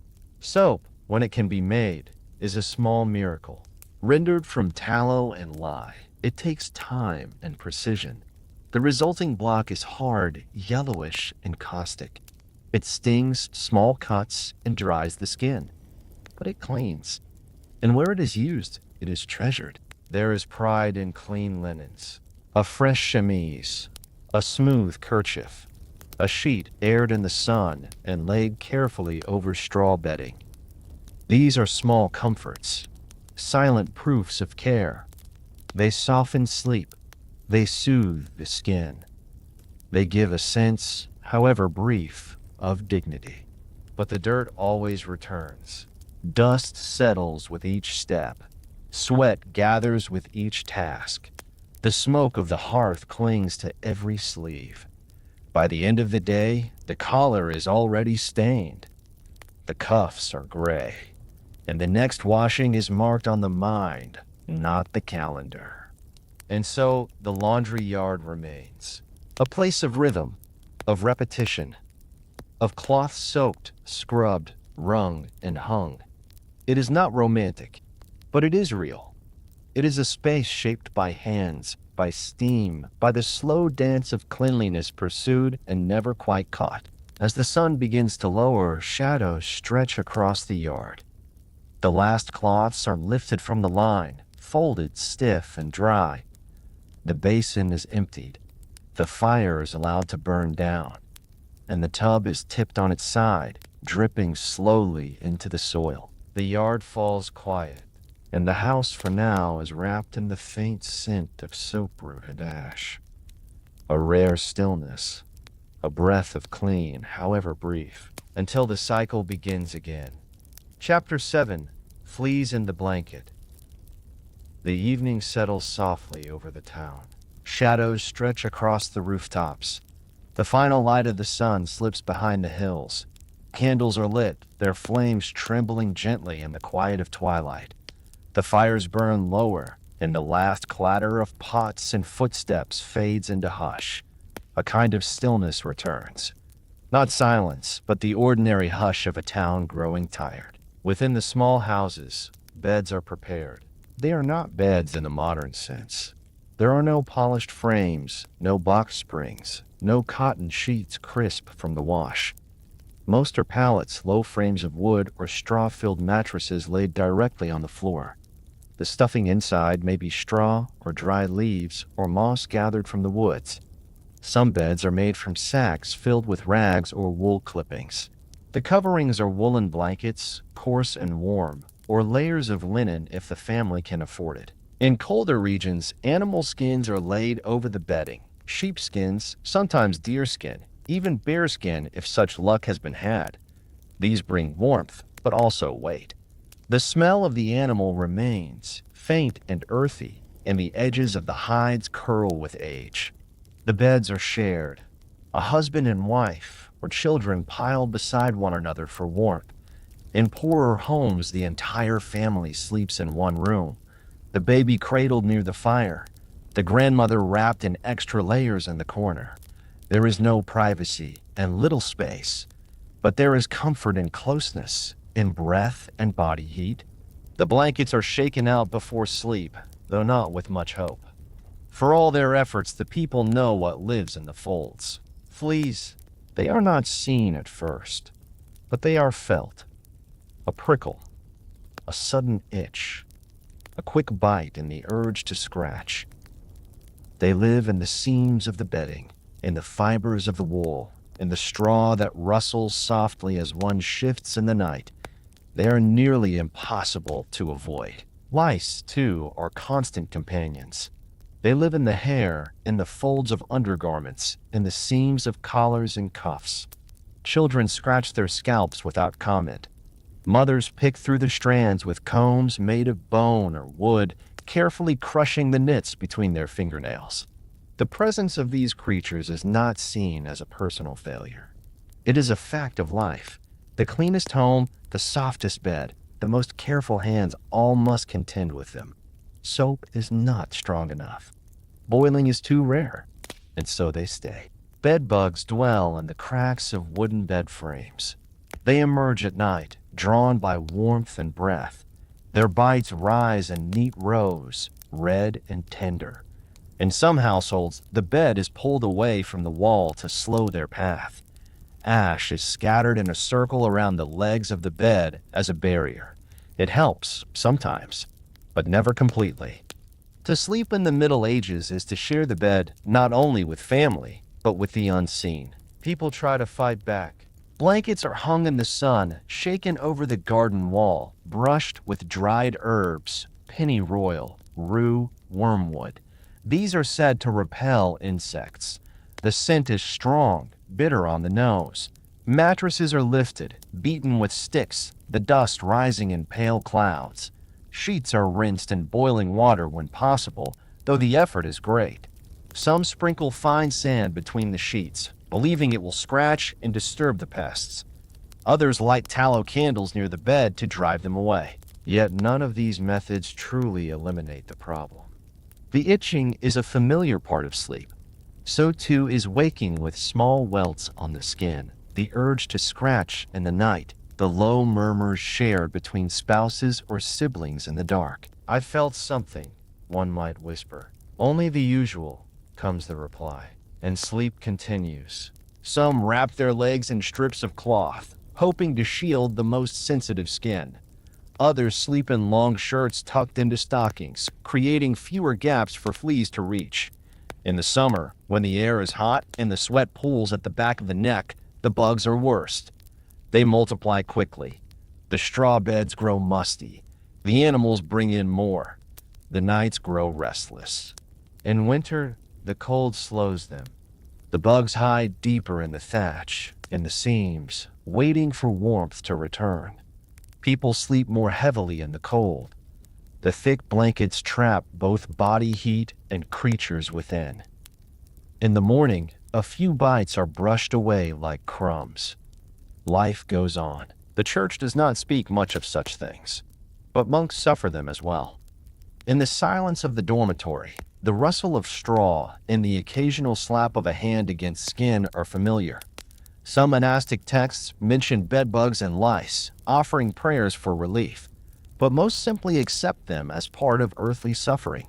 Soap, when it can be made, is a small miracle. Rendered from tallow and lye, it takes time and precision. The resulting block is hard, yellowish, and caustic. It stings small cuts and dries the skin, but it cleans. And where it is used, it is treasured. There is pride in clean linens. A fresh chemise, a smooth kerchief, a sheet aired in the sun and laid carefully over straw bedding. These are small comforts, silent proofs of care. They soften sleep. They soothe the skin. They give a sense, however brief, of dignity. But the dirt always returns. Dust settles with each step. Sweat gathers with each task. The smoke of the hearth clings to every sleeve. By the end of the day, the collar is already stained. The cuffs are gray. And the next washing is marked on the mind, not the calendar. And so the laundry yard remains. A place of rhythm, of repetition, of cloth soaked, scrubbed, wrung, and hung. It is not romantic, but it is real. It is a space shaped by hands, by steam, by the slow dance of cleanliness pursued and never quite caught. As the sun begins to lower, shadows stretch across the yard. The last cloths are lifted from the line, folded stiff and dry. The basin is emptied. The fire is allowed to burn down, and the tub is tipped on its side, dripping slowly into the soil. The yard falls quiet, and the house for now is wrapped in the faint scent of soap-root and ash. A rare stillness, a breath of clean, however brief, until the cycle begins again. Chapter 7. Fleas in the Blanket. The evening settles softly over the town. Shadows stretch across the rooftops. The final light of the sun slips behind the hills. Candles are lit, their flames trembling gently in the quiet of twilight. The fires burn lower, and the last clatter of pots and footsteps fades into hush. A kind of stillness returns. Not silence, but the ordinary hush of a town growing tired. Within the small houses, beds are prepared. They are not beds in the modern sense. There are no polished frames, no box springs, no cotton sheets crisp from the wash. Most are pallets, low frames of wood, or straw-filled mattresses laid directly on the floor. The stuffing inside may be straw or dry leaves or moss gathered from the woods. Some beds are made from sacks filled with rags or wool clippings. The coverings are woolen blankets, coarse and warm, or layers of linen if the family can afford it. In colder regions, animal skins are laid over the bedding. Sheepskins, sometimes deerskin, even bearskin if such luck has been had. These bring warmth, but also weight. The smell of the animal remains, faint and earthy, and the edges of the hides curl with age. The beds are shared. A husband and wife, or children pile beside one another for warmth. In poorer homes, the entire family sleeps in one room. The baby cradled near the fire, the grandmother wrapped in extra layers in the corner. There is no privacy and little space, but there is comfort in closeness, in breath and body heat. The blankets are shaken out before sleep, though not with much hope. For all their efforts, the people know what lives in the folds. Fleas, they are not seen at first, but they are felt. A prickle, a sudden itch, a quick bite and the urge to scratch. They live in the seams of the bedding, in the fibers of the wool, in the straw that rustles softly as one shifts in the night. They are nearly impossible to avoid. Lice, too, are constant companions. They live in the hair, in the folds of undergarments, in the seams of collars and cuffs. Children scratch their scalps without comment. Mothers pick through the strands with combs made of bone or wood, carefully crushing the knits between their fingernails. The presence of these creatures is not seen as a personal failure. It is a fact of life. The cleanest home, the softest bed, the most careful hands all must contend with them. Soap is not strong enough. Boiling is too rare, and so they stay. Bed bugs dwell in the cracks of wooden bed frames. They emerge at night, drawn by warmth and breath. Their bites rise in neat rows, red and tender. In some households, the bed is pulled away from the wall to slow their path. Ash is scattered in a circle around the legs of the bed as a barrier. It helps, sometimes, but never completely. To sleep in the Middle Ages is to share the bed not only with family, but with the unseen. People try to fight back. Blankets are hung in the sun, shaken over the garden wall, brushed with dried herbs, pennyroyal, rue, wormwood. These are said to repel insects. The scent is strong, bitter on the nose. Mattresses are lifted, beaten with sticks, the dust rising in pale clouds. Sheets are rinsed in boiling water when possible, though the effort is great. Some sprinkle fine sand between the sheets, believing it will scratch and disturb the pests. Others light tallow candles near the bed to drive them away. Yet none of these methods truly eliminate the problem. The itching is a familiar part of sleep. So too is waking with small welts on the skin, the urge to scratch in the night, the low murmurs shared between spouses or siblings in the dark. "I felt something," one might whisper. "Only the usual," comes the reply, and sleep continues. Some wrap their legs in strips of cloth, hoping to shield the most sensitive skin. Others sleep in long shirts tucked into stockings, creating fewer gaps for fleas to reach. In the summer, when the air is hot and the sweat pools at the back of the neck, the bugs are worst. They multiply quickly. The straw beds grow musty. The animals bring in more. The nights grow restless. In winter, the cold slows them. The bugs hide deeper in the thatch, in the seams, waiting for warmth to return. People sleep more heavily in the cold. The thick blankets trap both body heat and creatures within. In the morning, a few bites are brushed away like crumbs. Life goes on. The church does not speak much of such things, but monks suffer them as well. In the silence of the dormitory, the rustle of straw and the occasional slap of a hand against skin are familiar. Some monastic texts mention bedbugs and lice, offering prayers for relief, but most simply accept them as part of earthly suffering.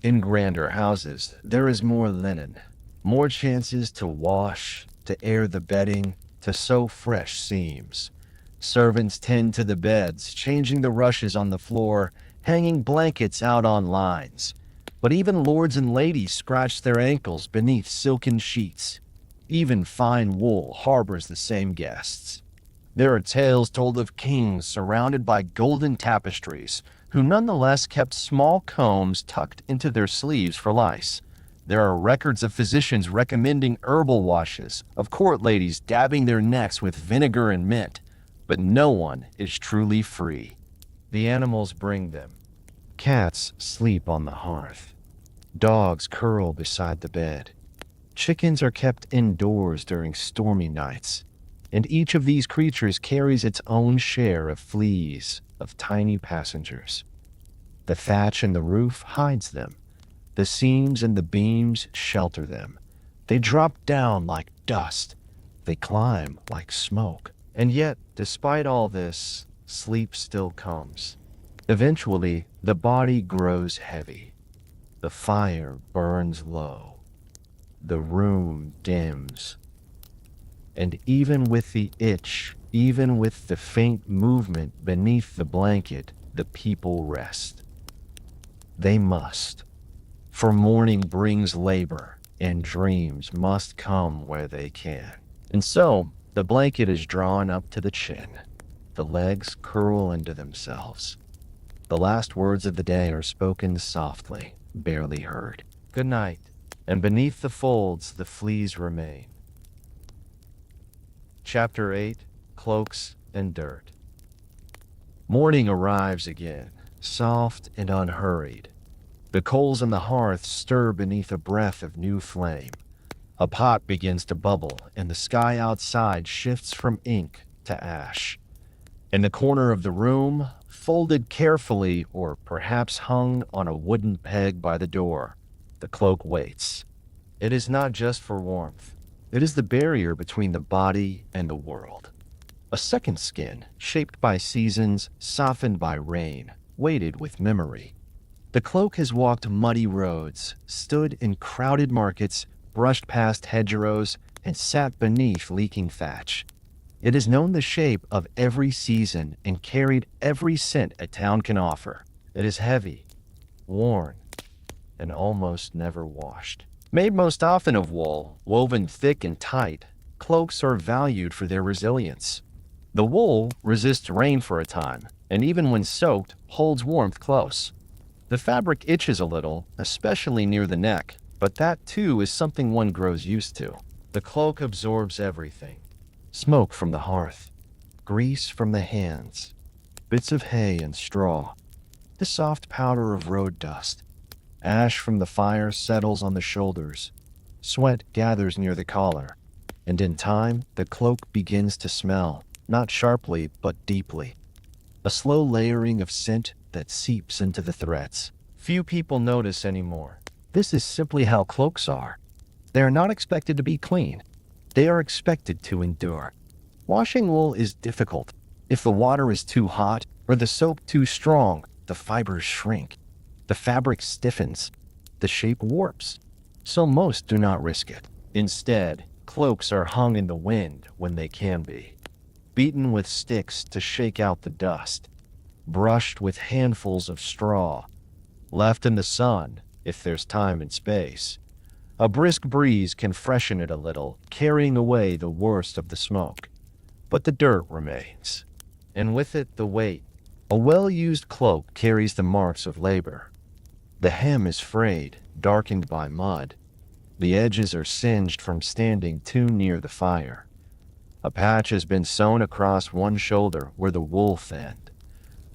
In grander houses, there is more linen, more chances to wash, to air the bedding, to sew fresh seams. Servants tend to the beds, changing the rushes on the floor, hanging blankets out on lines. But even lords and ladies scratch their ankles beneath silken sheets. Even fine wool harbors the same guests. There are tales told of kings surrounded by golden tapestries, who nonetheless kept small combs tucked into their sleeves for lice. There are records of physicians recommending herbal washes, of court ladies dabbing their necks with vinegar and mint, but no one is truly free. The animals bring them. Cats sleep on the hearth. Dogs curl beside the bed. Chickens are kept indoors during stormy nights, and each of these creatures carries its own share of fleas, of tiny passengers. The thatch and the roof hides them. The seams and the beams shelter them. They drop down like dust. They climb like smoke. And yet, despite all this, sleep still comes. Eventually, the body grows heavy. The fire burns low. The room dims. And even with the itch, even with the faint movement beneath the blanket, the people rest. They must. For morning brings labor, and dreams must come where they can. And so, the blanket is drawn up to the chin. The legs curl into themselves. The last words of the day are spoken softly, barely heard. Good night. And beneath the folds, the fleas remain. Chapter 8, Cloaks and Dirt. Morning arrives again, soft and unhurried. The coals on the hearth stir beneath a breath of new flame. A pot begins to bubble, and the sky outside shifts from ink to ash. In the corner of the room, folded carefully or perhaps hung on a wooden peg by the door, the cloak waits. It is not just for warmth. It is the barrier between the body and the world. A second skin, shaped by seasons, softened by rain, weighted with memory. The cloak has walked muddy roads, stood in crowded markets, brushed past hedgerows, and sat beneath leaking thatch. It has known the shape of every season and carried every scent a town can offer. It is heavy, worn, and almost never washed. Made most often of wool, woven thick and tight, cloaks are valued for their resilience. The wool resists rain for a time, and even when soaked, holds warmth close. The fabric itches a little, especially near the neck, But that too is something one grows used to. The cloak absorbs everything. Smoke from the hearth, grease from the hands, bits of hay and straw, the soft powder of road dust. Ash from the fire settles on the shoulders. Sweat gathers near the collar. And in time, the cloak begins to smell, not sharply, but deeply. A slow layering of scent that seeps into the threads. Few people notice anymore. This is simply how cloaks are. They are not expected to be clean. They are expected to endure. Washing wool is difficult. If the water is too hot or the soap too strong, the fibers shrink. The fabric stiffens. The shape warps. So most do not risk it. Instead, cloaks are hung in the wind when they can be. Beaten with sticks to shake out the dust. Brushed with handfuls of straw. Left in the sun, if there's time and space. A brisk breeze can freshen it a little, carrying away the worst of the smoke. But the dirt remains. And with it, the weight. A well-used cloak carries the marks of labor. The hem is frayed, darkened by mud. The edges are singed from standing too near the fire. A patch has been sewn across one shoulder where the wool thinned.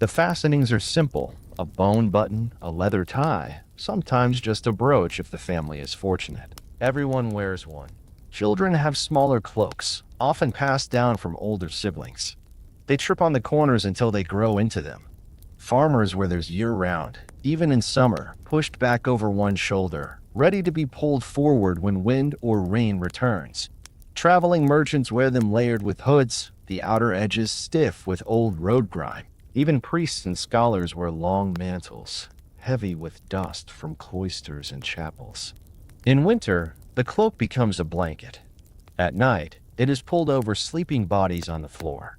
The fastenings are simple, a bone button, a leather tie, sometimes just a brooch if the family is fortunate. Everyone wears one. Children have smaller cloaks, often passed down from older siblings. They trip on the corners until they grow into them. Farmers wear theirs year-round, even in summer, pushed back over one shoulder, ready to be pulled forward when wind or rain returns. Traveling merchants wear them layered with hoods, the outer edges stiff with old road grime. Even priests and scholars wear long mantles, heavy with dust from cloisters and chapels. In winter, the cloak becomes a blanket. At night, it is pulled over sleeping bodies on the floor.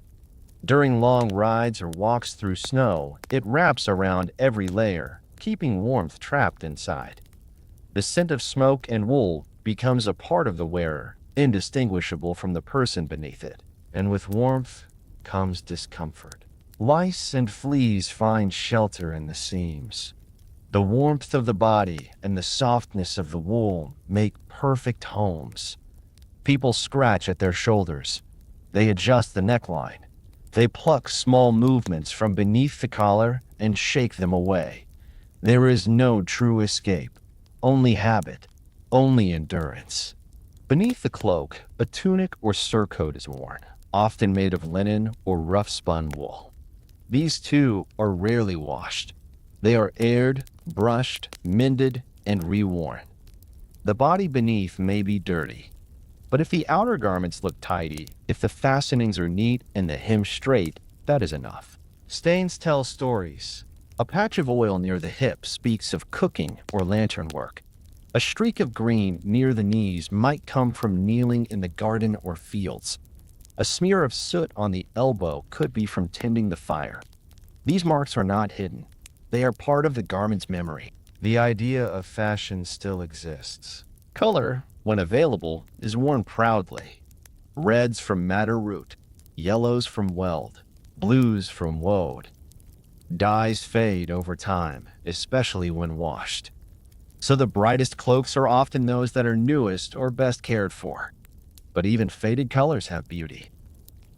During long rides or walks through snow, it wraps around every layer, keeping warmth trapped inside. The scent of smoke and wool becomes a part of the wearer, indistinguishable from the person beneath it. And with warmth comes discomfort. Lice and fleas find shelter in the seams. The warmth of the body and the softness of the wool make perfect homes. People scratch at their shoulders. They adjust the neckline. They pluck small movements from beneath the collar and shake them away. There is no true escape, only habit, only endurance. Beneath the cloak, a tunic or surcoat is worn, often made of linen or rough-spun wool. These too are rarely washed. They are aired, brushed, mended, and reworn. The body beneath may be dirty, but if the outer garments look tidy, if the fastenings are neat and the hem straight, that is enough. Stains tell stories. A patch of oil near the hip speaks of cooking or lantern work. A streak of green near the knees might come from kneeling in the garden or fields. A smear of soot on the elbow could be from tending the fire. These marks are not hidden. They are part of the garment's memory. The idea of fashion still exists. Color, when available, is worn proudly. Reds from madder root, yellows from weld, blues from woad. Dyes fade over time, especially when washed. So the brightest cloaks are often those that are newest or best cared for. But even faded colors have beauty.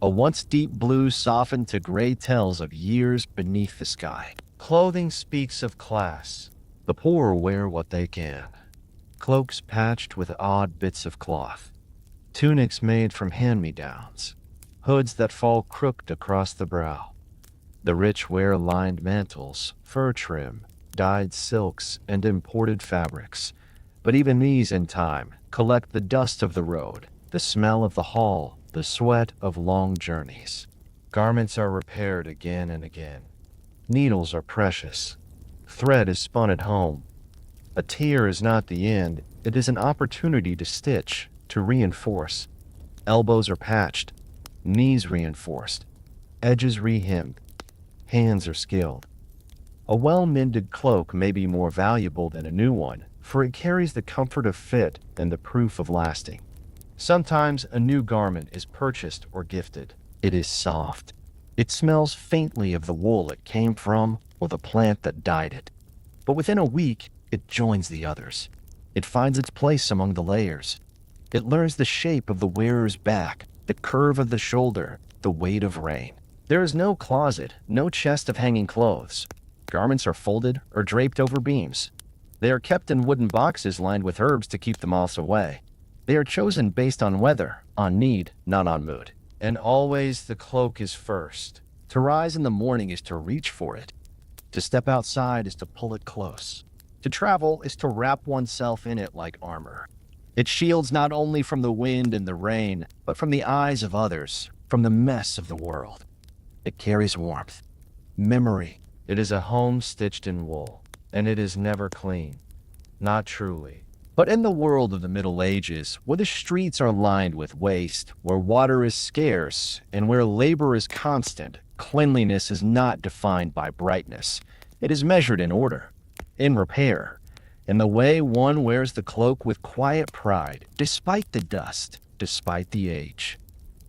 A once deep blue softened to gray tells of years beneath the sky. Clothing speaks of class. The poor wear what they can. Cloaks patched with odd bits of cloth. Tunics made from hand-me-downs. Hoods that fall crooked across the brow. The rich wear lined mantles, fur trim, dyed silks, and imported fabrics. But even these, in time, collect the dust of the road, the smell of the hall, the sweat of long journeys. Garments are repaired again and again. Needles are precious. Thread is spun at home. A tear is not the end. It is an opportunity to stitch, to reinforce. Elbows are patched, knees reinforced, edges rehemmed. Hands are skilled. A well-mended cloak may be more valuable than a new one, for it carries the comfort of fit and the proof of lasting. Sometimes a new garment is purchased or gifted. It is soft. It smells faintly of the wool it came from or the plant that dyed it. But within a week, it joins the others. It finds its place among the layers. It learns the shape of the wearer's back, the curve of the shoulder, the weight of rain. There is no closet, no chest of hanging clothes. Garments are folded or draped over beams. They are kept in wooden boxes lined with herbs to keep the moths away. They are chosen based on weather, on need, not on mood. And always the cloak is first. To rise in the morning is to reach for it. To step outside is to pull it close. To travel is to wrap oneself in it like armor. It shields not only from the wind and the rain, but from the eyes of others, from the mess of the world. It carries warmth, memory. It is a home stitched in wool, and it is never clean. Not truly. But in the world of the Middle Ages, where the streets are lined with waste, where water is scarce, and where labor is constant, cleanliness is not defined by brightness. It is measured in order, in repair, in the way one wears the cloak with quiet pride, despite the dust, despite the age.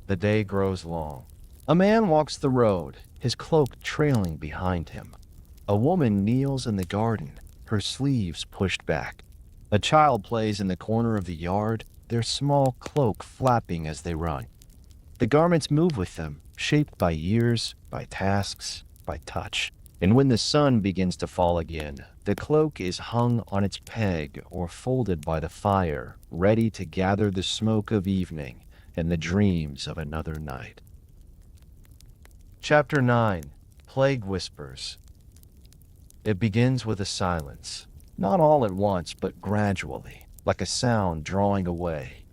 The day grows long. A man walks the road, his cloak trailing behind him. A woman kneels in the garden, her sleeves pushed back. A child plays in the corner of the yard, their small cloak flapping as they run. The garments move with them, shaped by years, by tasks, by touch. And when the sun begins to fall again, the cloak is hung on its peg or folded by the fire, ready to gather the smoke of evening and the dreams of another night. Chapter 9. Plague Whispers. It begins with a silence. Not all at once, but gradually, like a sound drawing away.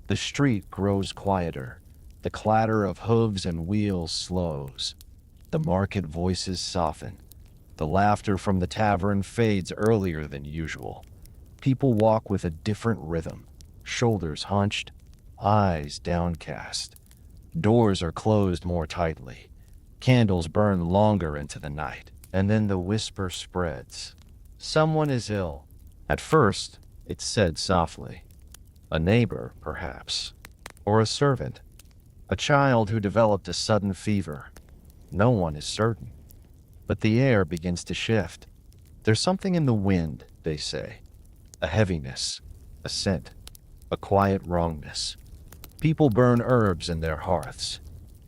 The street grows quieter. The clatter of hooves and wheels slows. The market voices soften. The laughter from the tavern fades earlier than usual. People walk with a different rhythm, shoulders hunched, eyes downcast. Doors are closed more tightly. Candles burn longer into the night, and then the whisper spreads. Someone is ill. At first, it's said softly. A neighbor, perhaps. Or a servant. A child who developed a sudden fever. No one is certain. But the air begins to shift. There's something in the wind, they say. A heaviness, a scent, a quiet wrongness. People burn herbs in their hearths.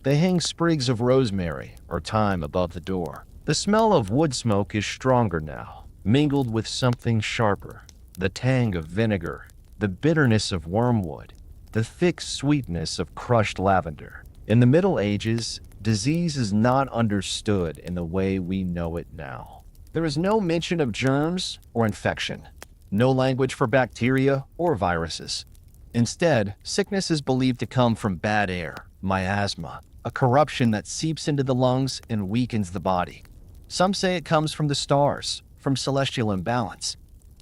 They hang sprigs of rosemary or thyme above the door. The smell of wood smoke is stronger now, mingled with something sharper. The tang of vinegar, the bitterness of wormwood, the thick sweetness of crushed lavender. In the Middle Ages, disease is not understood in the way we know it now. There is no mention of germs or infection, no language for bacteria or viruses. Instead, sickness is believed to come from bad air, miasma, a corruption that seeps into the lungs and weakens the body. Some say it comes from the stars, from celestial imbalance.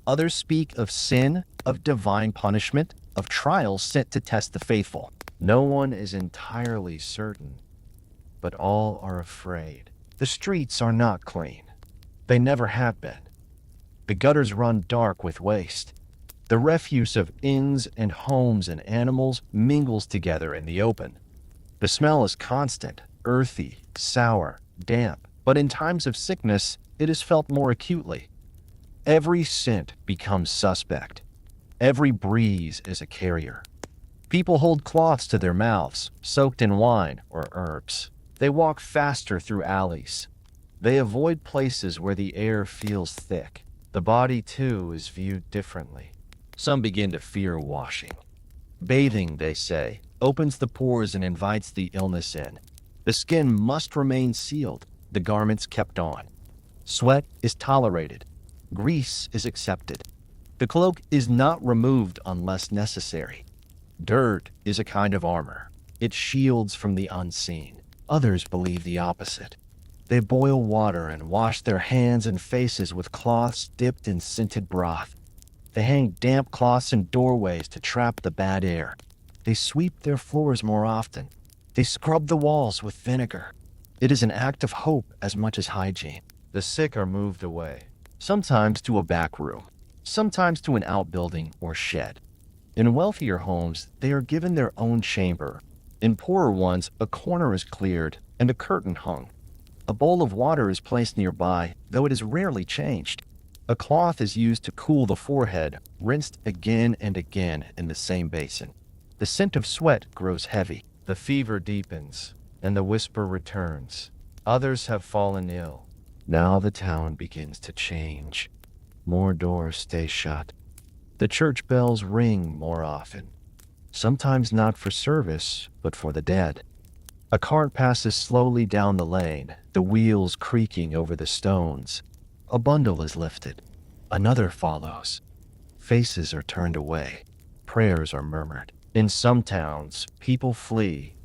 Others speak of sin, of divine punishment, of trials sent to test the faithful. No one is entirely certain, but all are afraid. The streets are not clean. They never have been. The gutters run dark with waste. The refuse of inns and homes and animals mingles together in the open. The smell is constant, earthy, sour, damp, but in times of sickness, it is felt more acutely. Every scent becomes suspect. Every breeze is a carrier. People hold cloths to their mouths, soaked in wine or herbs. They walk faster through alleys. They avoid places where the air feels thick. The body, too, is viewed differently. Some begin to fear washing. Bathing, they say, opens the pores and invites the illness in. The skin must remain sealed, the garments kept on. Sweat is tolerated. Grease is accepted. The cloak is not removed unless necessary. Dirt is a kind of armor. It shields from the unseen. Others believe the opposite. They boil water and wash their hands and faces with cloths dipped in scented broth. They hang damp cloths in doorways to trap the bad air. They sweep their floors more often. They scrub the walls with vinegar. It is an act of hope as much as hygiene. The sick are moved away, sometimes to a back room, sometimes to an outbuilding or shed. In wealthier homes, they are given their own chamber. In poorer ones, a corner is cleared and a curtain hung. A bowl of water is placed nearby, though it is rarely changed. A cloth is used to cool the forehead, rinsed again and again in the same basin. The scent of sweat grows heavy. The fever deepens, and the whisper returns. Others have fallen ill. Now the town begins to change. More doors stay shut. The church bells ring more often. Sometimes not for service, but for the dead. A cart passes slowly down the lane, the wheels creaking over the stones. A bundle is lifted. Another follows. Faces are turned away. Prayers are murmured. In some towns, people flee.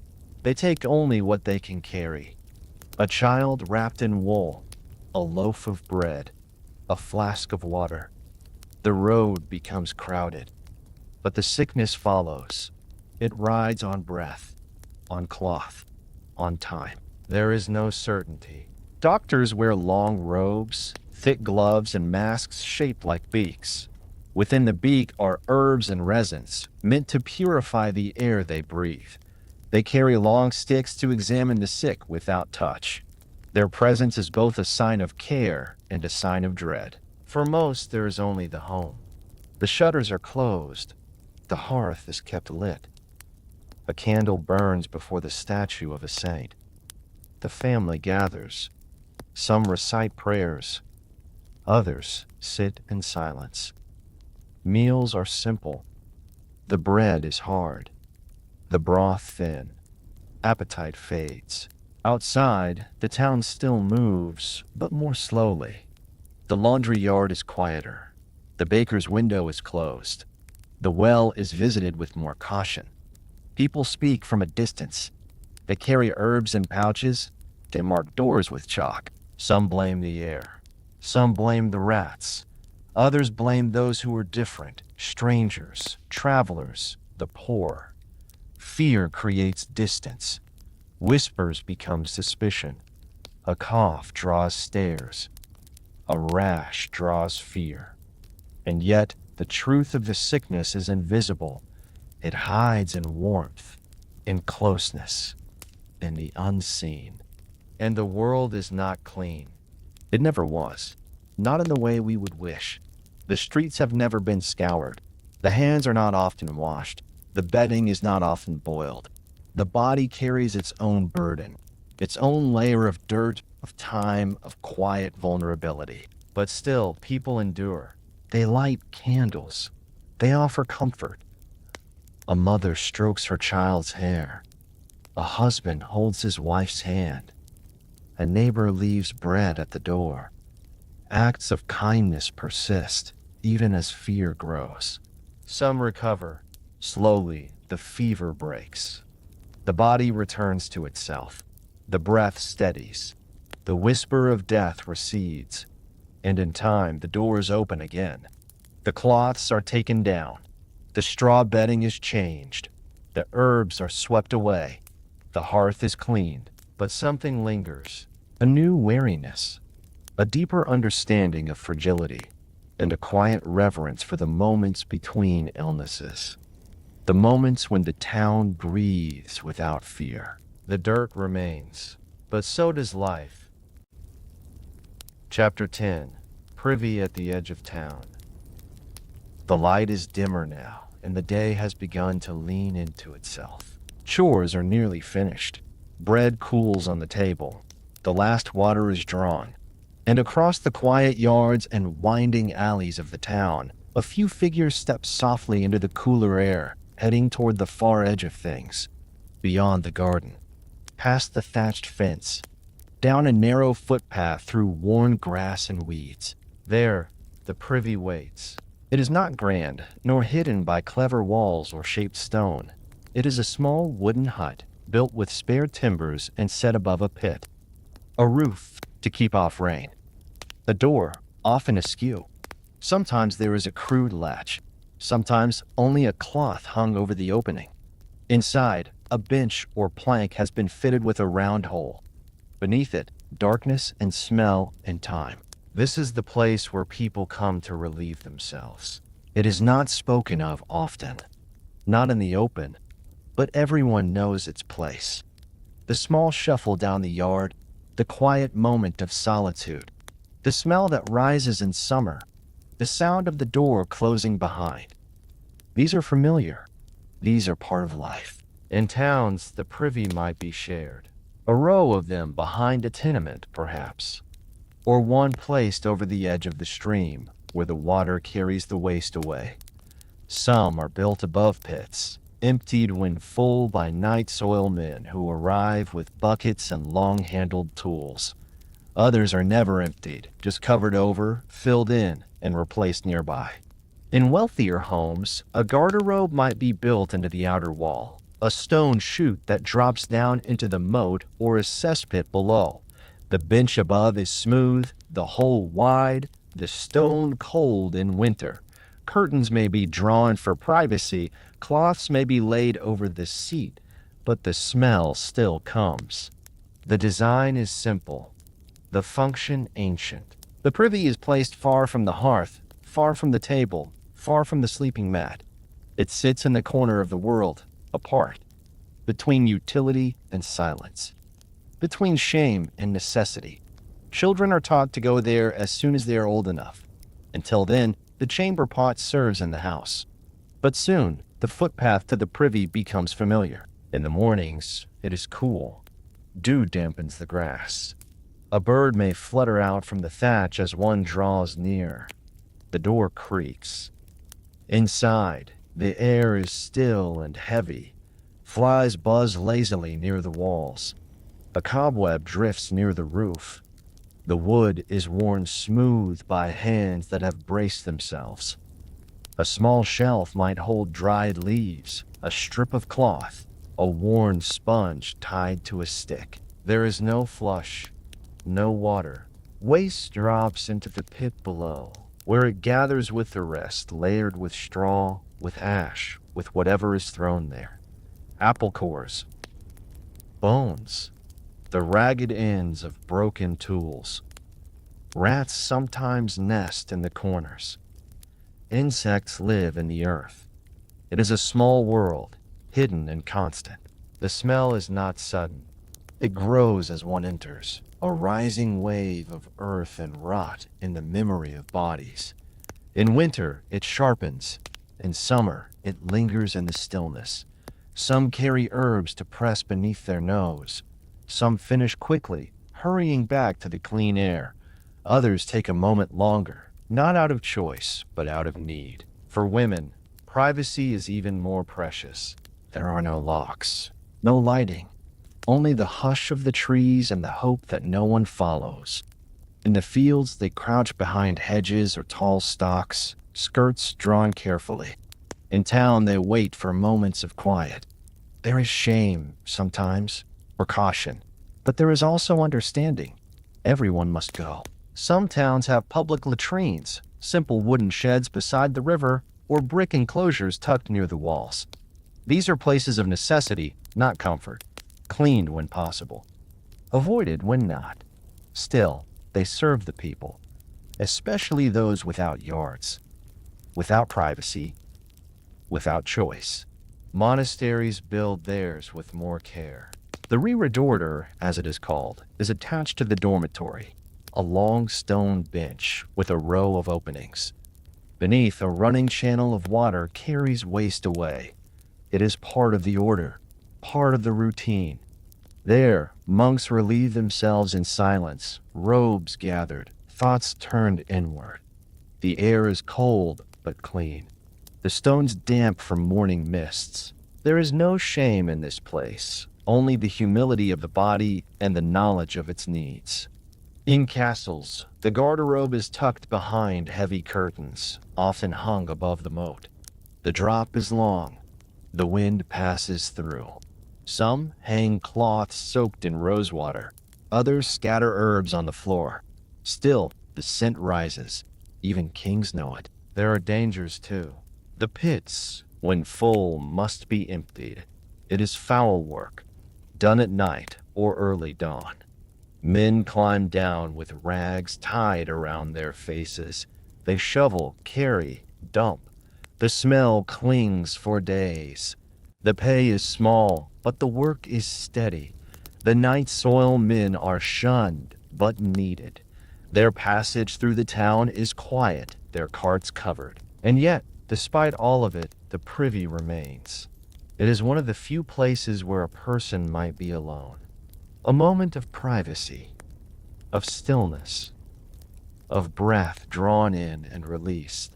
They take only what they can carry. A child wrapped in wool, a loaf of bread, a flask of water. The road becomes crowded, but the sickness follows. It rides on breath, on cloth, on time. There is no certainty. Doctors wear long robes, thick gloves, and masks shaped like beaks. Within the beak are herbs and resins, meant to purify the air they breathe. They carry long sticks to examine the sick without touch. Their presence is both a sign of care and a sign of dread. For most, there is only the home. The shutters are closed. The hearth is kept lit. A candle burns before the statue of a saint. The family gathers. Some recite prayers. Others sit in silence. Meals are simple. The bread is hard. The broth thin. Appetite fades. Outside, the town still moves, but more slowly. The laundry yard is quieter. The baker's window is closed. The well is visited with more caution. People speak from a distance. They carry herbs in pouches. They mark doors with chalk. Some blame the air. Some blame the rats. Others blame those who are different, strangers, travelers, the poor. Fear creates distance. Whispers become suspicion. A cough draws stares. A rash draws fear. And yet, the truth of the sickness is invisible. It hides in warmth, in closeness, in the unseen. And the world is not clean. It never was. Not in the way we would wish. The streets have never been scoured. The hands are not often washed. The bedding is not often boiled. The body carries its own burden, its own layer of dirt, of time, of quiet vulnerability. But still, people endure. They light candles. They offer comfort. A mother strokes her child's hair. A husband holds his wife's hand. A neighbor leaves bread at the door. Acts of kindness persist, even as fear grows. Some recover. Slowly, the fever breaks. The body returns to itself. The breath steadies. The whisper of death recedes. And in time, the doors open again. The cloths are taken down. The straw bedding is changed. The herbs are swept away. The hearth is cleaned. But something lingers. A new wariness. A deeper understanding of fragility. And a quiet reverence for the moments between illnesses. The moments when the town breathes without fear. The dirt remains, but so does life. Chapter 10. Privy at the edge of town. The light is dimmer now, and the day has begun to lean into itself. Chores are nearly finished. Bread cools on the table. The last water is drawn. And across the quiet yards and winding alleys of the town, a few figures step softly into the cooler air, heading toward the far edge of things, beyond the garden, past the thatched fence, down a narrow footpath through worn grass and weeds. There, the privy waits. It is not grand, nor hidden by clever walls or shaped stone. It is a small wooden hut, built with spare timbers and set above a pit. A roof to keep off rain. The door, often askew. Sometimes there is a crude latch. Sometimes only a cloth hung over the opening. Inside, a bench or plank has been fitted with a round hole. Beneath it, darkness and smell and time. This is the place where people come to relieve themselves. It is not spoken of often, not in the open, but everyone knows its place. The small shuffle down the yard, the quiet moment of solitude, The smell that rises in summer, the sound of the door closing behind. These are familiar. These are part of life. In towns, the privy might be shared. A row of them behind a tenement, perhaps. Or one placed over the edge of the stream, where the water carries the waste away. Some are built above pits, emptied when full by night soil men who arrive with buckets and long-handled tools. Others are never emptied, just covered over, filled in, and replaced nearby. In wealthier homes, a garderobe might be built into the outer wall, a stone chute that drops down into the moat or a cesspit below. The bench above is smooth, the hole wide, the stone cold in winter. Curtains may be drawn for privacy, cloths may be laid over the seat, but the smell still comes. The design is simple, the function ancient. The privy is placed far from the hearth, far from the table, far from the sleeping mat. It sits in the corner of the world, apart, between utility and silence, between shame and necessity. Children are taught to go there as soon as they are old enough. Until then, the chamber pot serves in the house. But soon, the footpath to the privy becomes familiar. In the mornings, it is cool. Dew dampens the grass. A bird may flutter out from the thatch as one draws near. The door creaks. Inside, the air is still and heavy. Flies buzz lazily near the walls. A cobweb drifts near the roof. The wood is worn smooth by hands that have braced themselves. A small shelf might hold dried leaves, a strip of cloth, a worn sponge tied to a stick. There is no flush, no water. Waste drops into the pit below, where it gathers with the rest, layered with straw, with ash, with whatever is thrown there. Apple cores, bones, the ragged ends of broken tools. Rats sometimes nest in the corners. Insects live in the earth. It is a small world, hidden and constant. The smell is not sudden. It grows as one enters, a rising wave of earth and rot in the memory of bodies. In winter, it sharpens. In summer, it lingers in the stillness. Some carry herbs to press beneath their nose. Some finish quickly, hurrying back to the clean air. Others take a moment longer, not out of choice, but out of need. For women, privacy is even more precious. There are no locks, no lighting, only the hush of the trees and the hope that no one follows. In the fields, they crouch behind hedges or tall stalks, skirts drawn carefully. In town, they wait for moments of quiet. There is shame, sometimes, or caution, but there is also understanding. Everyone must go. Some towns have public latrines, simple wooden sheds beside the river, or brick enclosures tucked near the walls. These are places of necessity, not comfort, cleaned when possible, avoided when not. Still, they serve the people, especially those without yards, without privacy, without choice. Monasteries build theirs with more care. The reredorer, as it is called, is attached to the dormitory, a long stone bench with a row of openings. Beneath, a running channel of water carries waste away. It is part of the order, part of the routine. There, monks relieve themselves in silence, robes gathered, thoughts turned inward. The air is cold but clean. The stones damp from morning mists. There is no shame in this place, only the humility of the body and the knowledge of its needs. In castles, the garderobe is tucked behind heavy curtains, often hung above the moat. The drop is long. The wind passes through. Some hang cloths soaked in rosewater. Others scatter herbs on the floor. Still, the scent rises. Even kings know it. There are dangers, too. The pits, when full, must be emptied. It is foul work, done at night or early dawn. Men climb down with rags tied around their faces. They shovel, carry, dump. The smell clings for days. The pay is small, but the work is steady. The night soil men are shunned, but needed. Their passage through the town is quiet, their carts covered. And yet, despite all of it, the privy remains. It is one of the few places where a person might be alone. A moment of privacy, of stillness, of breath drawn in and released.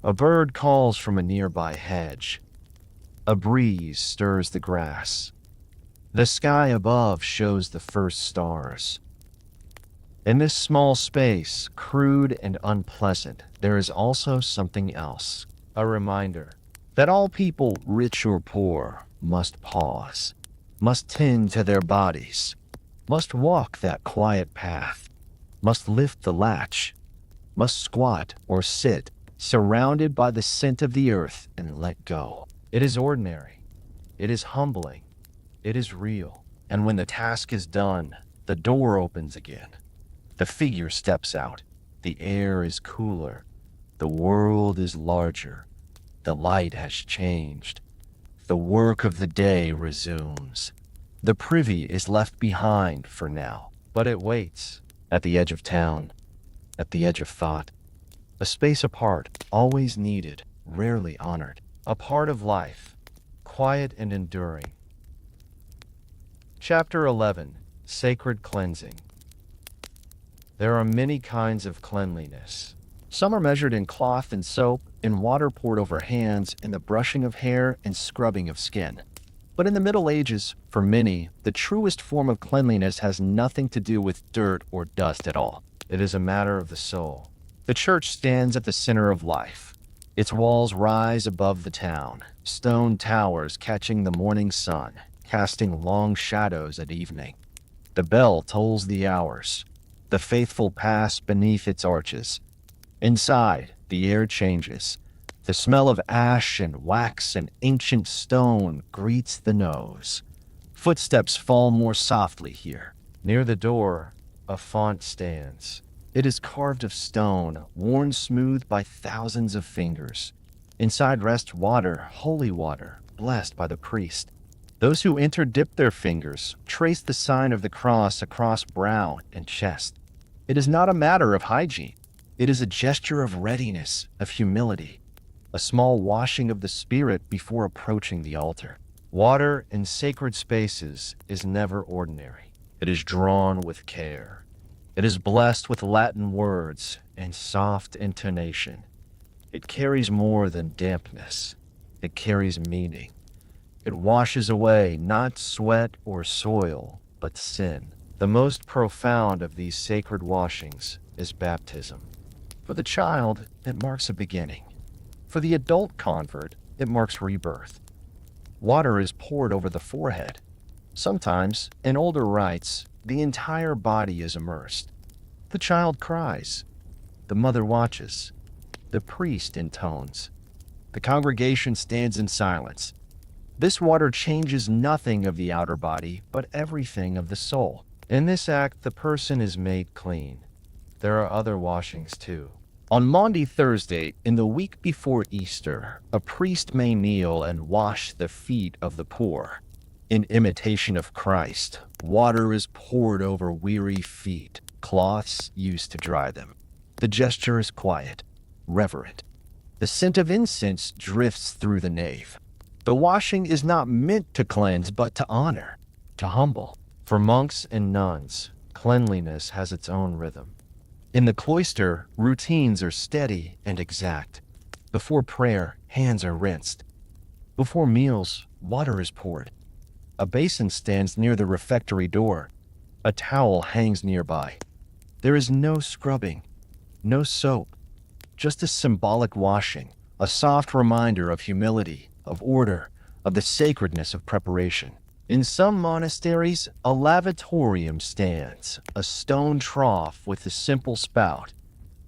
A bird calls from a nearby hedge. A breeze stirs the grass. The sky above shows the first stars. In this small space, crude and unpleasant, there is also something else. A reminder that all people, rich or poor, must pause, must tend to their bodies, must walk that quiet path, must lift the latch, must squat or sit, surrounded by the scent of the earth, and let go. It is ordinary. It is humbling. It is real. And when the task is done, the door opens again. The figure steps out. The air is cooler. The world is larger. The light has changed. The work of the day resumes. The privy is left behind for now, but it waits at the edge of town, at the edge of thought. A space apart, always needed, rarely honored. A part of life, quiet and enduring. Chapter 11. Sacred Cleansing. There are many kinds of cleanliness. Some are measured in cloth and soap, in water poured over hands, in the brushing of hair and scrubbing of skin. But in the Middle Ages, for many, the truest form of cleanliness has nothing to do with dirt or dust at all. It is a matter of the soul. The church stands at the center of life. Its walls rise above the town, stone towers catching the morning sun, casting long shadows at evening. The bell tolls the hours. The faithful pass beneath its arches. Inside, the air changes. The smell of ash and wax and ancient stone greets the nose. Footsteps fall more softly here. Near the door, a font stands. It is carved of stone, worn smooth by thousands of fingers. Inside rests water, holy water, blessed by the priest. Those who enter dip their fingers, trace the sign of the cross across brow and chest. It is not a matter of hygiene. It is a gesture of readiness, of humility, a small washing of the spirit before approaching the altar. Water in sacred spaces is never ordinary. It is drawn with care. It is blessed with Latin words and soft intonation. It carries more than dampness. It carries meaning. It washes away not sweat or soil, but sin. The most profound of these sacred washings is baptism. For the child, it marks a beginning. For the adult convert, it marks rebirth. Water is poured over the forehead. Sometimes, in older rites, the entire body is immersed. The child cries. The mother watches. The priest intones. The congregation stands in silence. This water changes nothing of the outer body, but everything of the soul. In this act, the person is made clean. There are other washings too. On Maundy Thursday, in the week before Easter, a priest may kneel and wash the feet of the poor. In imitation of Christ, water is poured over weary feet, cloths used to dry them. The gesture is quiet, reverent. The scent of incense drifts through the nave. The washing is not meant to cleanse, but to honor, to humble. For monks and nuns, cleanliness has its own rhythm. In the cloister, routines are steady and exact. Before prayer, hands are rinsed. Before meals, water is poured. A basin stands near the refectory door. A towel hangs nearby. There is no scrubbing, no soap, just a symbolic washing, a soft reminder of humility, of order, of the sacredness of preparation. In some monasteries, a lavatorium stands, a stone trough with a simple spout.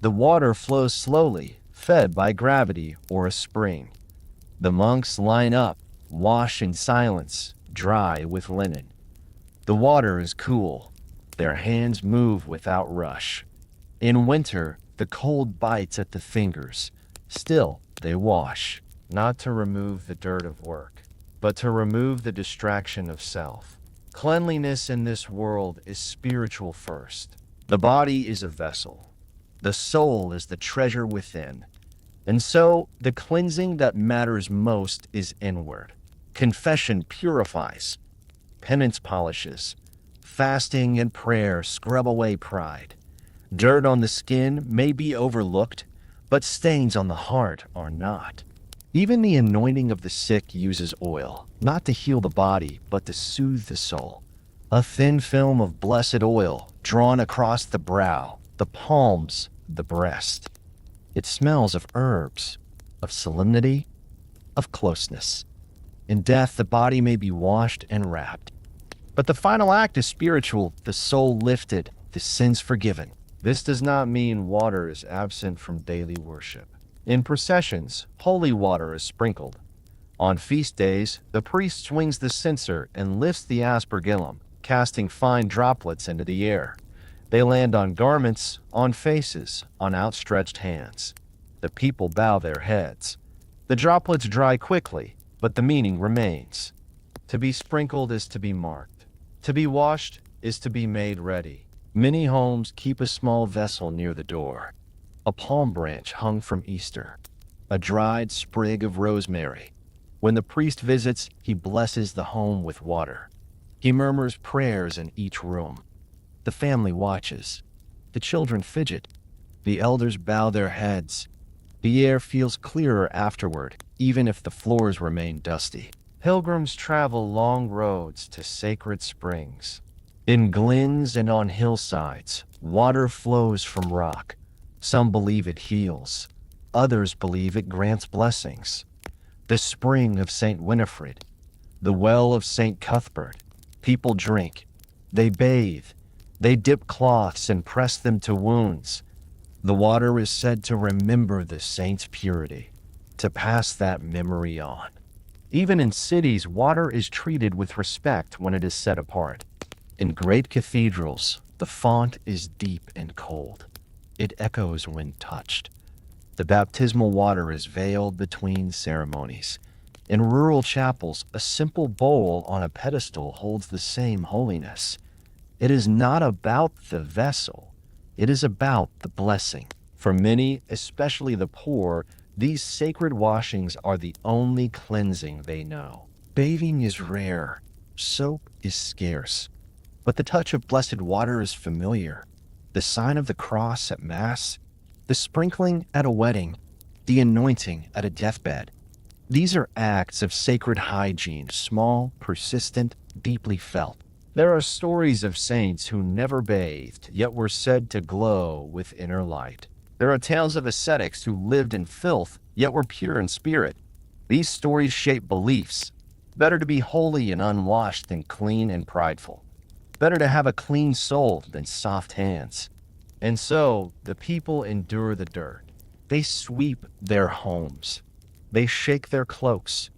The water flows slowly, fed by gravity or a spring. The monks line up, wash in silence, dry with linen. The water is cool. Their hands move without rush. In winter, the cold bites at the fingers. Still, they wash, not to remove the dirt of work, but to remove the distraction of self. Cleanliness in this world is spiritual first. The body is a vessel. The soul is the treasure within. And so, the cleansing that matters most is inward. Confession purifies. Penance polishes. Fasting and prayer scrub away pride. Dirt on the skin may be overlooked, but stains on the heart are not. Even the anointing of the sick uses oil, not to heal the body, but to soothe the soul. A thin film of blessed oil drawn across the brow, the palms, the breast. It smells of herbs, of solemnity, of closeness. In death, the body may be washed and wrapped. But the final act is spiritual, the soul lifted, the sins forgiven. This does not mean water is absent from daily worship. In processions, holy water is sprinkled. On feast days, the priest swings the censer and lifts the aspergillum, casting fine droplets into the air. They land on garments, on faces, on outstretched hands. The people bow their heads. The droplets dry quickly, but the meaning remains. To be sprinkled is to be marked. To be washed is to be made ready. Many homes keep a small vessel near the door. A palm branch hung from Easter. A dried sprig of rosemary. When the priest visits, he blesses the home with water. He murmurs prayers in each room. The family watches. The children fidget. The elders bow their heads. The air feels clearer afterward, even if the floors remain dusty. Pilgrims travel long roads to sacred springs. In glens and on hillsides, water flows from rock. Some believe it heals. Others believe it grants blessings. The spring of St. Winifred, the well of St. Cuthbert. People drink. They bathe. They dip cloths and press them to wounds. The water is said to remember the saint's purity, to pass that memory on. Even in cities, water is treated with respect when it is set apart. In great cathedrals, the font is deep and cold. It echoes when touched. The baptismal water is veiled between ceremonies. In rural chapels, a simple bowl on a pedestal holds the same holiness. It is not about the vessel. It is about the blessing. For many, especially the poor, these sacred washings are the only cleansing they know. Bathing is rare. Soap is scarce. But the touch of blessed water is familiar. The sign of the cross at Mass, the sprinkling at a wedding, the anointing at a deathbed. These are acts of sacred hygiene, small, persistent, deeply felt. There are stories of saints who never bathed, yet were said to glow with inner light. There are tales of ascetics who lived in filth, yet were pure in spirit. These stories shape beliefs. Better to be holy and unwashed than clean and prideful. Better to have a clean soul than soft hands. And so, the people endure the dirt. They sweep their homes. They shake their cloaks.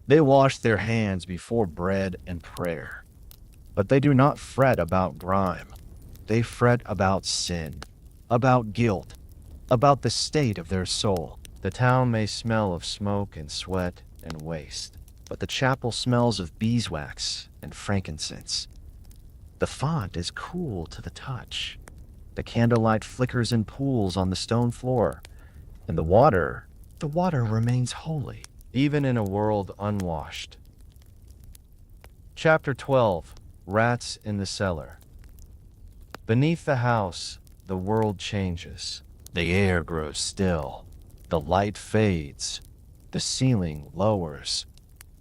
They wash their hands before bread and prayer. But they do not fret about grime. They fret about sin, about guilt, about the state of their soul. The town may smell of smoke and sweat and waste, but the chapel smells of beeswax and frankincense. The font is cool to the touch. The candlelight flickers in pools on the stone floor, and the water remains holy, even in a world unwashed. Chapter 12. Rats in the Cellar. Beneath the house, the world changes. The air grows still. The light fades. The ceiling lowers.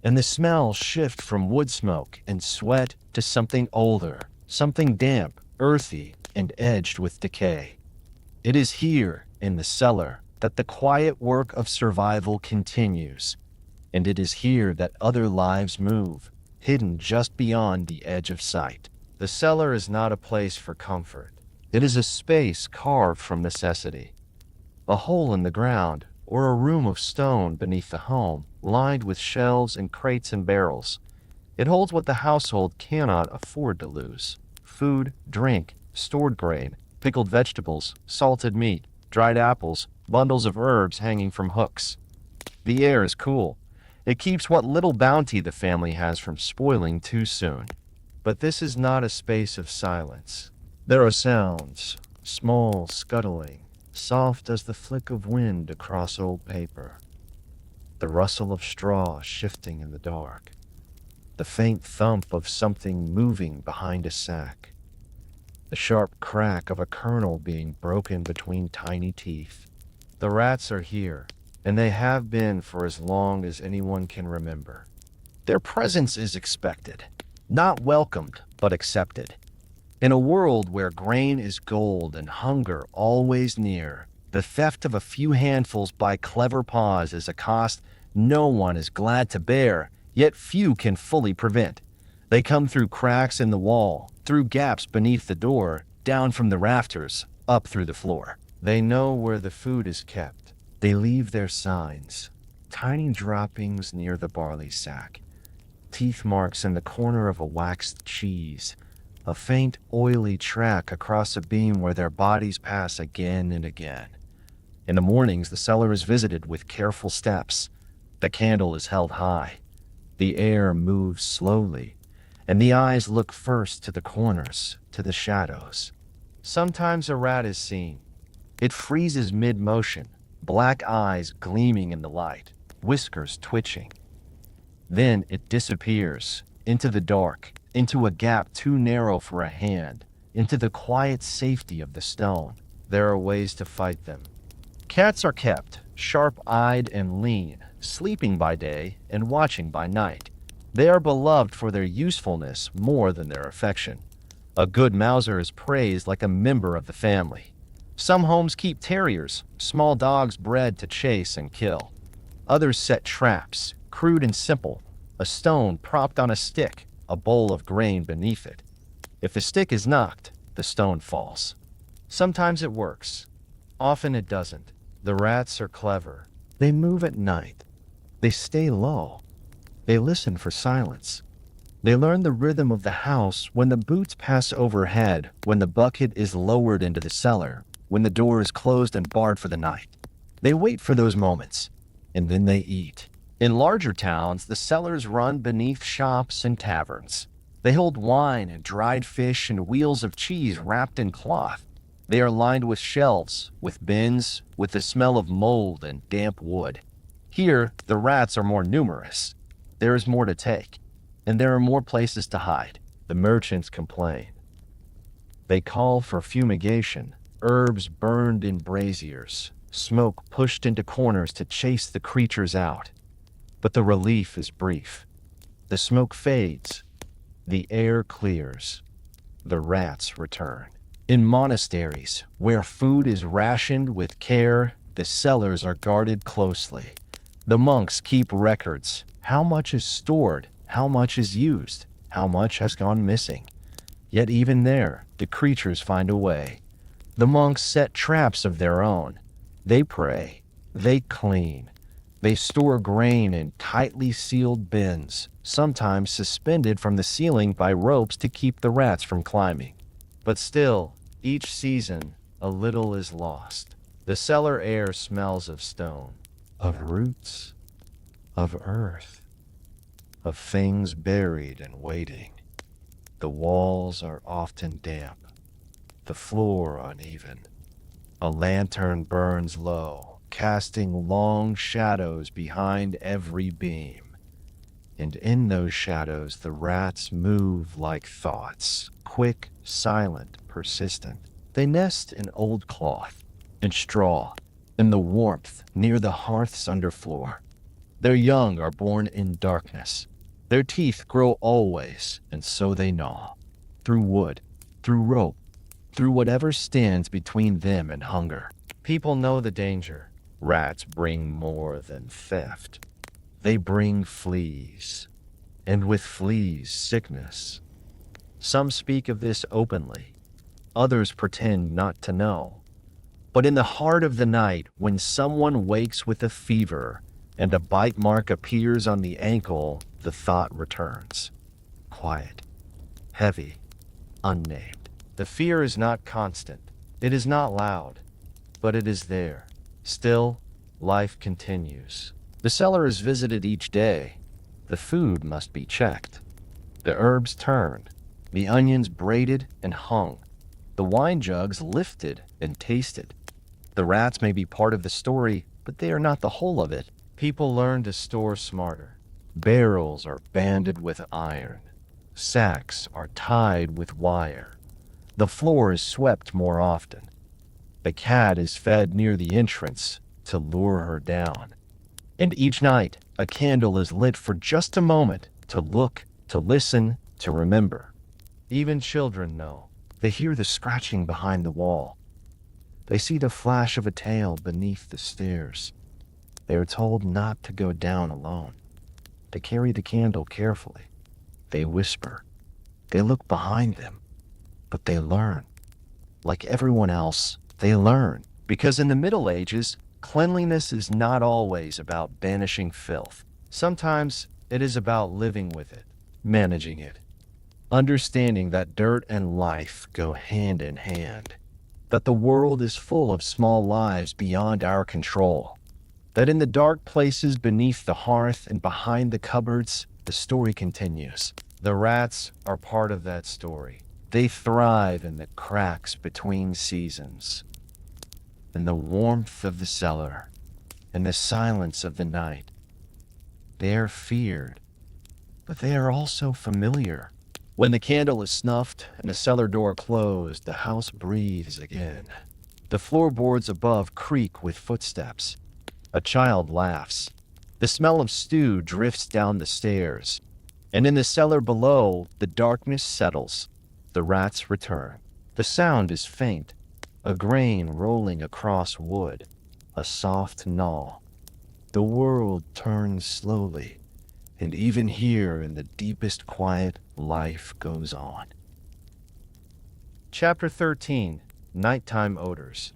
And the smells shift from wood smoke and sweat to something older, something damp, earthy, and edged with decay. It is here, in the cellar, that the quiet work of survival continues. And it is here that other lives move, hidden just beyond the edge of sight. The cellar is not a place for comfort. It is a space carved from necessity. A hole in the ground, or a room of stone beneath the home, lined with shelves and crates and barrels. It holds what the household cannot afford to lose: food, drink, stored grain, pickled vegetables, salted meat, dried apples, bundles of herbs hanging from hooks. The air is cool. It keeps what little bounty the family has from spoiling too soon. But this is not a space of silence. There are sounds, small scuttling, soft as the flick of wind across old paper, the rustle of straw shifting in the dark, the faint thump of something moving behind a sack, the sharp crack of a kernel being broken between tiny teeth. The rats are here, and they have been for as long as anyone can remember. Their presence is expected, not welcomed, but accepted. In a world where grain is gold and hunger always near, the theft of a few handfuls by clever paws is a cost no one is glad to bear, yet few can fully prevent. They come through cracks in the wall, through gaps beneath the door, down from the rafters, up through the floor. They know where the food is kept. They leave their signs, tiny droppings near the barley sack, teeth marks in the corner of a waxed cheese, a faint oily track across a beam where their bodies pass again and again. In the mornings, the cellar is visited with careful steps. The candle is held high. The air moves slowly, and the eyes look first to the corners, to the shadows. Sometimes a rat is seen. It freezes mid-motion, black eyes gleaming in the light, whiskers twitching. Then it disappears, into the dark, into a gap too narrow for a hand, into the quiet safety of the stone. There are ways to fight them. Cats are kept, sharp-eyed and lean, sleeping by day and watching by night. They are beloved for their usefulness more than their affection. A good mouser is praised like a member of the family. Some homes keep terriers, small dogs bred to chase and kill. Others set traps, crude and simple, a stone propped on a stick, a bowl of grain beneath it. If the stick is knocked, the stone falls. Sometimes it works. Often it doesn't. The rats are clever. They move at night. They stay low. They listen for silence. They learn the rhythm of the house when the boots pass overhead, when the bucket is lowered into the cellar, when the door is closed and barred for the night. They wait for those moments, and then they eat. In larger towns, the cellars run beneath shops and taverns. They hold wine and dried fish and wheels of cheese wrapped in cloth. They are lined with shelves, with bins, with the smell of mold and damp wood. Here, the rats are more numerous. There is more to take, and there are more places to hide. The merchants complain. They call for fumigation, herbs burned in braziers, smoke pushed into corners to chase the creatures out. But the relief is brief. The smoke fades. The air clears. The rats return. In monasteries, where food is rationed with care, the cellars are guarded closely. The monks keep records. How much is stored? How much is used? How much has gone missing? Yet even there, the creatures find a way. The monks set traps of their own. They pray. They clean. They store grain in tightly sealed bins, sometimes suspended from the ceiling by ropes to keep the rats from climbing. But still, each season, a little is lost. The cellar air smells of stone, of roots, of earth, of things buried and waiting. The walls are often damp, the floor uneven. A lantern burns low, casting long shadows behind every beam. And in those shadows, the rats move like thoughts, quick, silent, persistent. They nest in old cloth, in straw, in the warmth near the hearth's underfloor. Their young are born in darkness. Their teeth grow always, and so they gnaw. Through wood, through rope, through whatever stands between them and hunger. People know the danger. Rats bring more than theft. They bring fleas, and with fleas, sickness. Some speak of this openly. Others pretend not to know. But in the heart of the night, when someone wakes with a fever and a bite mark appears on the ankle, the thought returns. Quiet, heavy, unnamed. The fear is not constant. It is not loud, but it is there. Still, life continues. The cellar is visited each day. The food must be checked. The herbs turned, the onions braided and hung, The wine jugs lifted and tasted. The rats may be part of the story, but they are not the whole of it. People learn to store smarter. Barrels are banded with iron. Sacks are tied with wire. The floor is swept more often. The cat is fed near the entrance to lure her down. And each night, a candle is lit for just a moment to look, to listen, to remember. Even children know. They hear the scratching behind the wall. They see the flash of a tail beneath the stairs. They are told not to go down alone. They carry the candle carefully. They whisper. They look behind them. But they learn. Like everyone else, they learn. Because in the Middle Ages, cleanliness is not always about banishing filth. Sometimes it is about living with it, managing it, understanding that dirt and life go hand in hand, that the world is full of small lives beyond our control, that in the dark places beneath the hearth and behind the cupboards, the story continues. The rats are part of that story. They thrive in the cracks between seasons, in the warmth of the cellar, in the silence of the night. They are feared, but they are also familiar. When the candle is snuffed and the cellar door closed, the house breathes again. The floorboards above creak with footsteps. A child laughs. The smell of stew drifts down the stairs. And in the cellar below, the darkness settles. The rats return. The sound is faint. A grain rolling across wood. A soft gnaw. The world turns slowly. And even here in the deepest quiet, life goes on. Chapter 13. Nighttime Odors.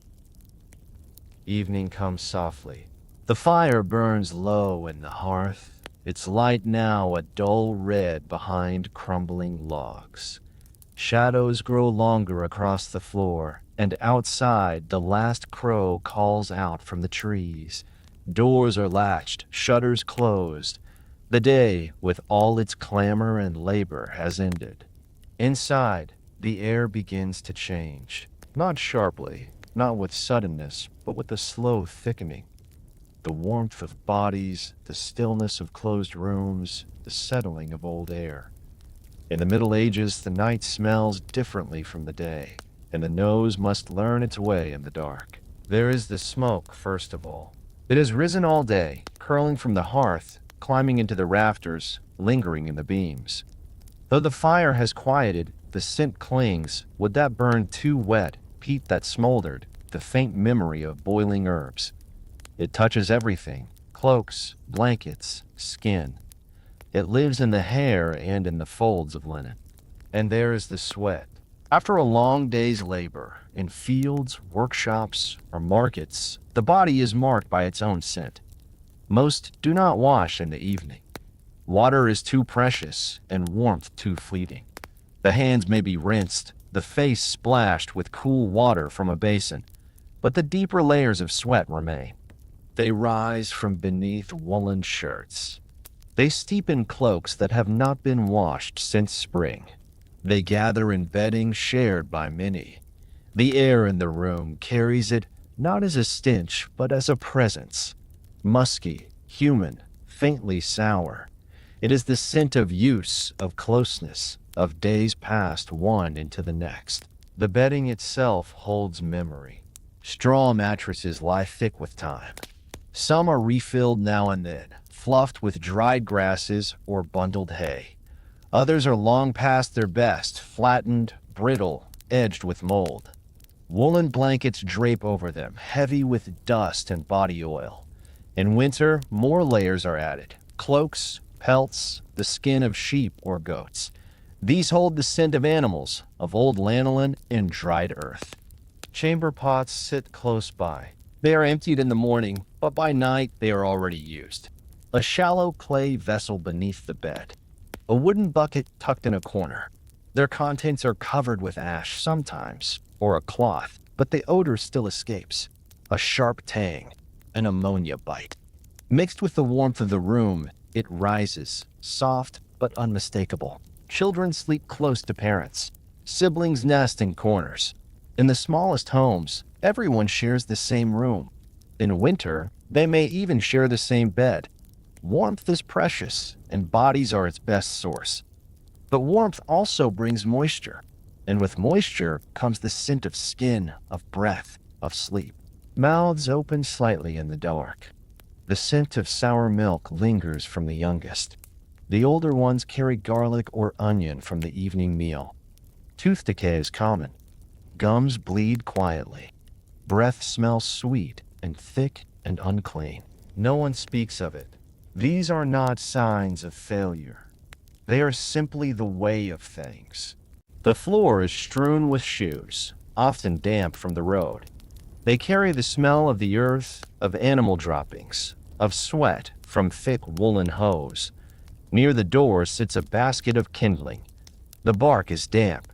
Evening comes softly. The fire burns low in the hearth, its light now a dull red behind crumbling logs. Shadows grow longer across the floor, and outside the last crow calls out from the trees. Doors are latched, shutters closed. The day, with all its clamor and labor, has ended. Inside, the air begins to change. Not sharply, not with suddenness, but with a slow thickening. The warmth of bodies, the stillness of closed rooms, the settling of old air. In the Middle Ages, the night smells differently from the day, and the nose must learn its way in the dark. There is the smoke, first of all. It has risen all day, curling from the hearth, climbing into the rafters, lingering in the beams. Though the fire has quieted, the scent clings. Would that burn too wet, peat that smoldered, the faint memory of boiling herbs. It touches everything, cloaks, blankets, skin. It lives in the hair and in the folds of linen. And there is the sweat. After a long day's labor, in fields, workshops, or markets, the body is marked by its own scent. Most do not wash in the evening. Water is too precious and warmth too fleeting. The hands may be rinsed, the face splashed with cool water from a basin, but the deeper layers of sweat remain. They rise from beneath woolen shirts. They steep in cloaks that have not been washed since spring. They gather in bedding shared by many. The air in the room carries it not as a stench, but as a presence. Musky, human, faintly sour. It is the scent of use, of closeness, of days past one into the next. The bedding itself holds memory. Straw mattresses lie thick with time. Some are refilled now and then, fluffed with dried grasses or bundled hay. Others are long past their best, flattened, brittle, edged with mold. Woolen blankets drape over them, heavy with dust and body oil. In winter, more layers are added. Cloaks, pelts, the skin of sheep or goats. These hold the scent of animals, of old lanolin and dried earth. Chamber pots sit close by. They are emptied in the morning, but by night they are already used. A shallow clay vessel beneath the bed. A wooden bucket tucked in a corner. Their contents are covered with ash sometimes, or a cloth, but the odor still escapes. A sharp tang, an ammonia bite. Mixed with the warmth of the room, it rises, soft but unmistakable. Children sleep close to parents. Siblings nest in corners. In the smallest homes, everyone shares the same room. In winter, they may even share the same bed. Warmth is precious, and bodies are its best source. But warmth also brings moisture, and with moisture comes the scent of skin, of breath, of sleep. Mouths open slightly in the dark. The scent of sour milk lingers from the youngest. The older ones carry garlic or onion from the evening meal. Tooth decay is common. Gums bleed quietly. Breath smells sweet and thick and unclean. No one speaks of it. These are not signs of failure. They are simply the way of things. The floor is strewn with shoes, often damp from the road. They carry the smell of the earth, of animal droppings, of sweat from thick woolen hose. Near the door sits a basket of kindling. The bark is damp.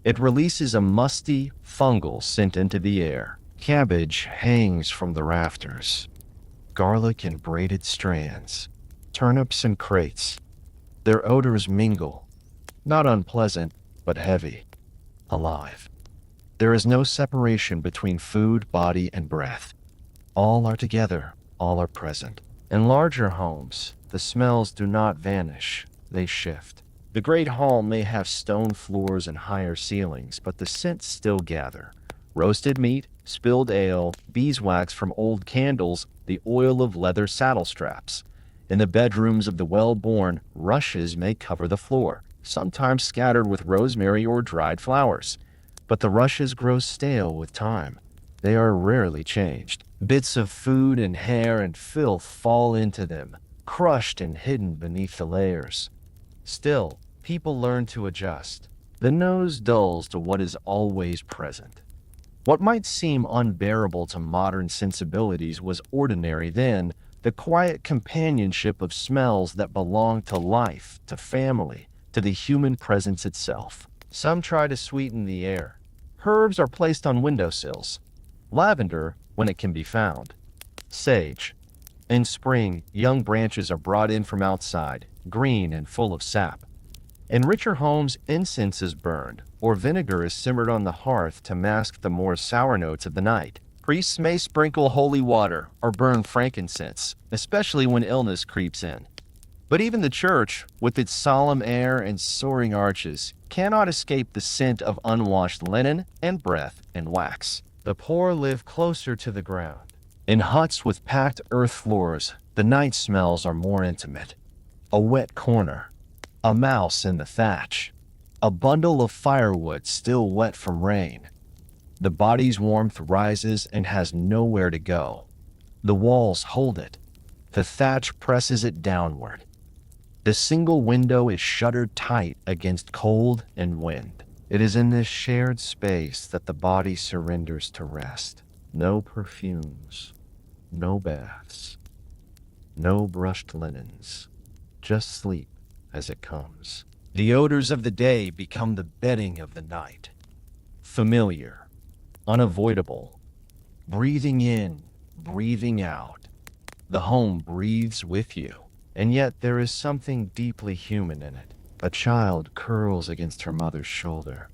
It releases a musty, fungal scent into the air. Cabbage hangs from the rafters. Garlic in braided strands. Turnips in crates. Their odors mingle. Not unpleasant, but heavy. Alive. There is no separation between food, body, and breath. All are together. All are present. In larger homes, the smells do not vanish. They shift. The great hall may have stone floors and higher ceilings, but the scents still gather. Roasted meat, spilled ale, beeswax from old candles, the oil of leather saddle straps. In the bedrooms of the well-born, rushes may cover the floor, sometimes scattered with rosemary or dried flowers. But the rushes grow stale with time. They are rarely changed. Bits of food and hair and filth fall into them, crushed and hidden beneath the layers. Still, people learn to adjust. The nose dulls to what is always present. What might seem unbearable to modern sensibilities was ordinary then, the quiet companionship of smells that belong to life, to family, to the human presence itself. Some try to sweeten the air. Herbs are placed on windowsills. Lavender, when it can be found. Sage. In spring, young branches are brought in from outside, green and full of sap. In richer homes, incense is burned, or vinegar is simmered on the hearth to mask the more sour notes of the night. Priests may sprinkle holy water or burn frankincense, especially when illness creeps in. But even the church, with its solemn air and soaring arches, cannot escape the scent of unwashed linen and breath and wax. The poor live closer to the ground. In huts with packed earth floors, the night smells are more intimate. A wet corner, a mouse in the thatch, a bundle of firewood still wet from rain. The body's warmth rises and has nowhere to go. The walls hold it. The thatch presses it downward. The single window is shuttered tight against cold and wind. It is in this shared space that the body surrenders to rest. No perfumes, no baths, no brushed linens, just sleep as it comes. The odors of the day become the bedding of the night. Familiar, unavoidable, breathing in, breathing out. The home breathes with you, and yet there is something deeply human in it. A child curls against her mother's shoulder.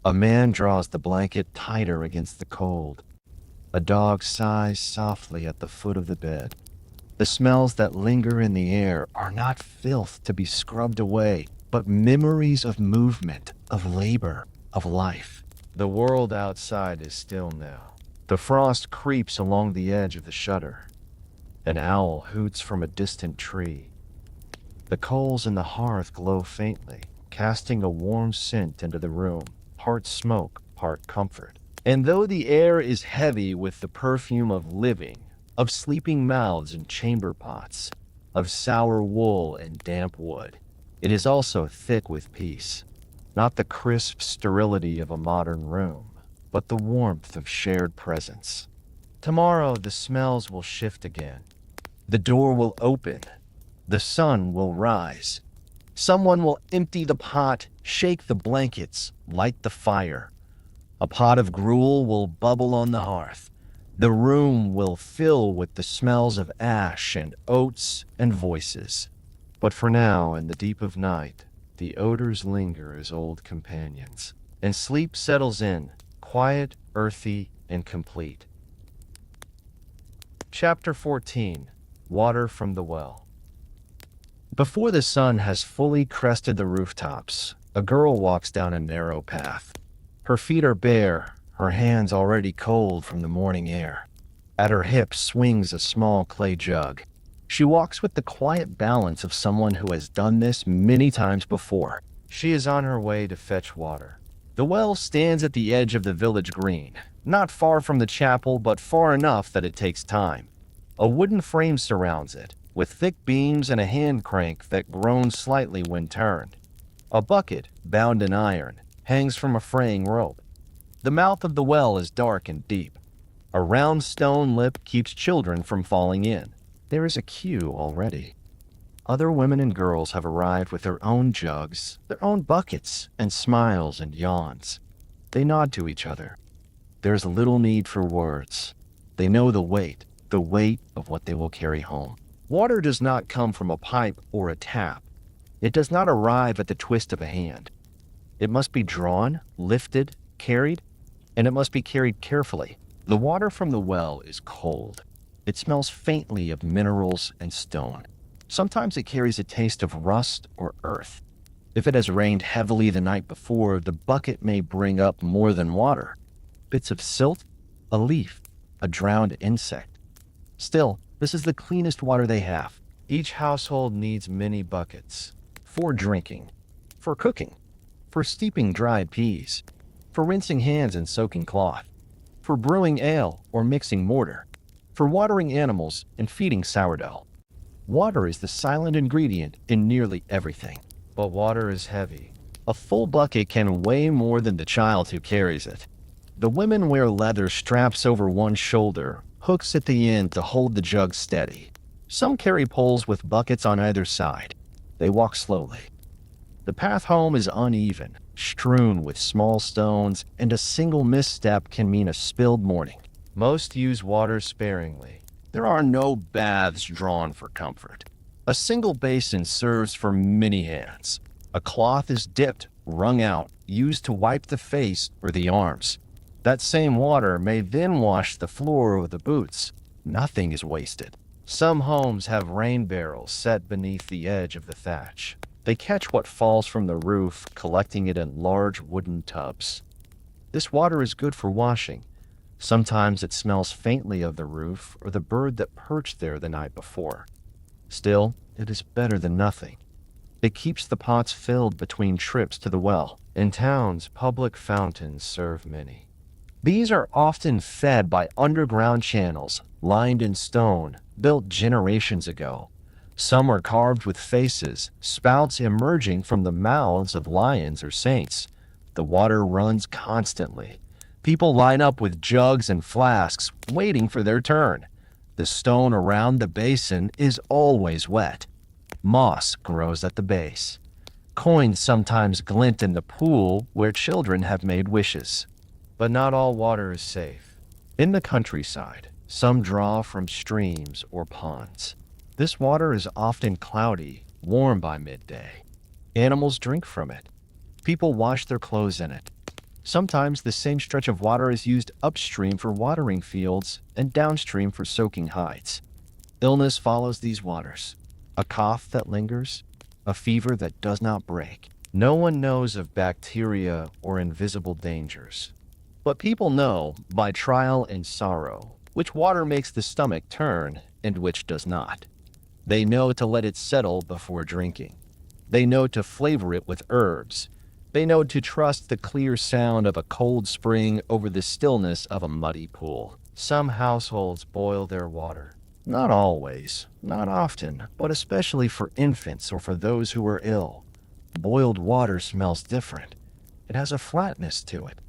A man draws the blanket tighter against the cold. A dog sighs softly at the foot of the bed. The smells that linger in the air are not filth to be scrubbed away, but memories of movement, of labor, of life. The world outside is still now. The frost creeps along the edge of the shutter. An owl hoots from a distant tree. The coals in the hearth glow faintly, casting a warm scent into the room, part smoke, part comfort. And though the air is heavy with the perfume of living, of sleeping mouths and chamber pots, of sour wool and damp wood, it is also thick with peace. Not the crisp sterility of a modern room, but the warmth of shared presence. Tomorrow the smells will shift again. The door will open. The sun will rise. Someone will empty the pot, shake the blankets, light the fire. A pot of gruel will bubble on the hearth. The room will fill with the smells of ash and oats and voices. But for now, in the deep of night, the odors linger as old companions, and sleep settles in, quiet, earthy, and complete. Chapter 14. Water from the Well. Before the sun has fully crested the rooftops, a girl walks down a narrow path. Her feet are bare, her hands already cold from the morning air. At her hip swings a small clay jug. She walks with the quiet balance of someone who has done this many times before. She is on her way to fetch water. The well stands at the edge of the village green, not far from the chapel, but far enough that it takes time. A wooden frame surrounds it, with thick beams and a hand crank that groans slightly when turned. A bucket, bound in iron, hangs from a fraying rope. The mouth of the well is dark and deep. A round stone lip keeps children from falling in. There is a queue already. Other women and girls have arrived with their own jugs, their own buckets, and smiles and yawns. They nod to each other. There is little need for words. They know the weight of what they will carry home. Water does not come from a pipe or a tap. It does not arrive at the twist of a hand. It must be drawn, lifted, carried, and it must be carried carefully. The water from the well is cold. It smells faintly of minerals and stone. Sometimes it carries a taste of rust or earth. If it has rained heavily the night before, the bucket may bring up more than water. Bits of silt, a leaf, a drowned insect. Still, this is the cleanest water they have. Each household needs many buckets. For drinking, for cooking, for steeping dried peas, for rinsing hands and soaking cloth, for brewing ale or mixing mortar, for watering animals and feeding sourdough. Water is the silent ingredient in nearly everything. But water is heavy. A full bucket can weigh more than the child who carries it. The women wear leather straps over one shoulder, hooks at the end to hold the jug steady. Some carry poles with buckets on either side. They walk slowly. The path home is uneven, strewn with small stones, and a single misstep can mean a spilled morning. Most use water sparingly. There are no baths drawn for comfort. A single basin serves for many hands. A cloth is dipped, wrung out, used to wipe the face or the arms. That same water may then wash the floor or the boots. Nothing is wasted. Some homes have rain barrels set beneath the edge of the thatch. They catch what falls from the roof, collecting it in large wooden tubs. This water is good for washing. Sometimes it smells faintly of the roof or the bird that perched there the night before. Still, it is better than nothing. It keeps the pots filled between trips to the well. In towns, public fountains serve many. These are often fed by underground channels, lined in stone, built generations ago. Some are carved with faces, spouts emerging from the mouths of lions or saints. The water runs constantly. People line up with jugs and flasks, waiting for their turn. The stone around the basin is always wet. Moss grows at the base. Coins sometimes glint in the pool where children have made wishes. But not all water is safe. In the countryside, some draw from streams or ponds. This water is often cloudy, warm by midday. Animals drink from it. People wash their clothes in it. Sometimes the same stretch of water is used upstream for watering fields and downstream for soaking hides. Illness follows these waters. A cough that lingers, a fever that does not break. No one knows of bacteria or invisible dangers. But people know, by trial and sorrow, which water makes the stomach turn and which does not. They know to let it settle before drinking. They know to flavor it with herbs. They know to trust the clear sound of a cold spring over the stillness of a muddy pool. Some households boil their water. Not always, not often, but especially for infants or for those who are ill. Boiled water smells different. It has a flatness to it,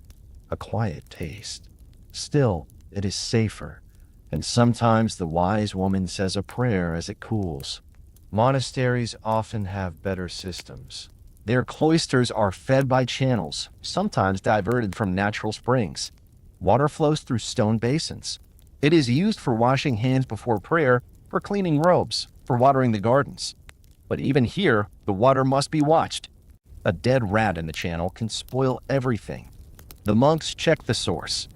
a quiet taste. Still, it is safer, and sometimes the wise woman says a prayer as it cools. Monasteries often have better systems. Their cloisters are fed by channels, sometimes diverted from natural springs. Water flows through stone basins. It is used for washing hands before prayer, for cleaning robes, for watering the gardens. But even here, the water must be watched. A dead rat in the channel can spoil everything. The monks check the source.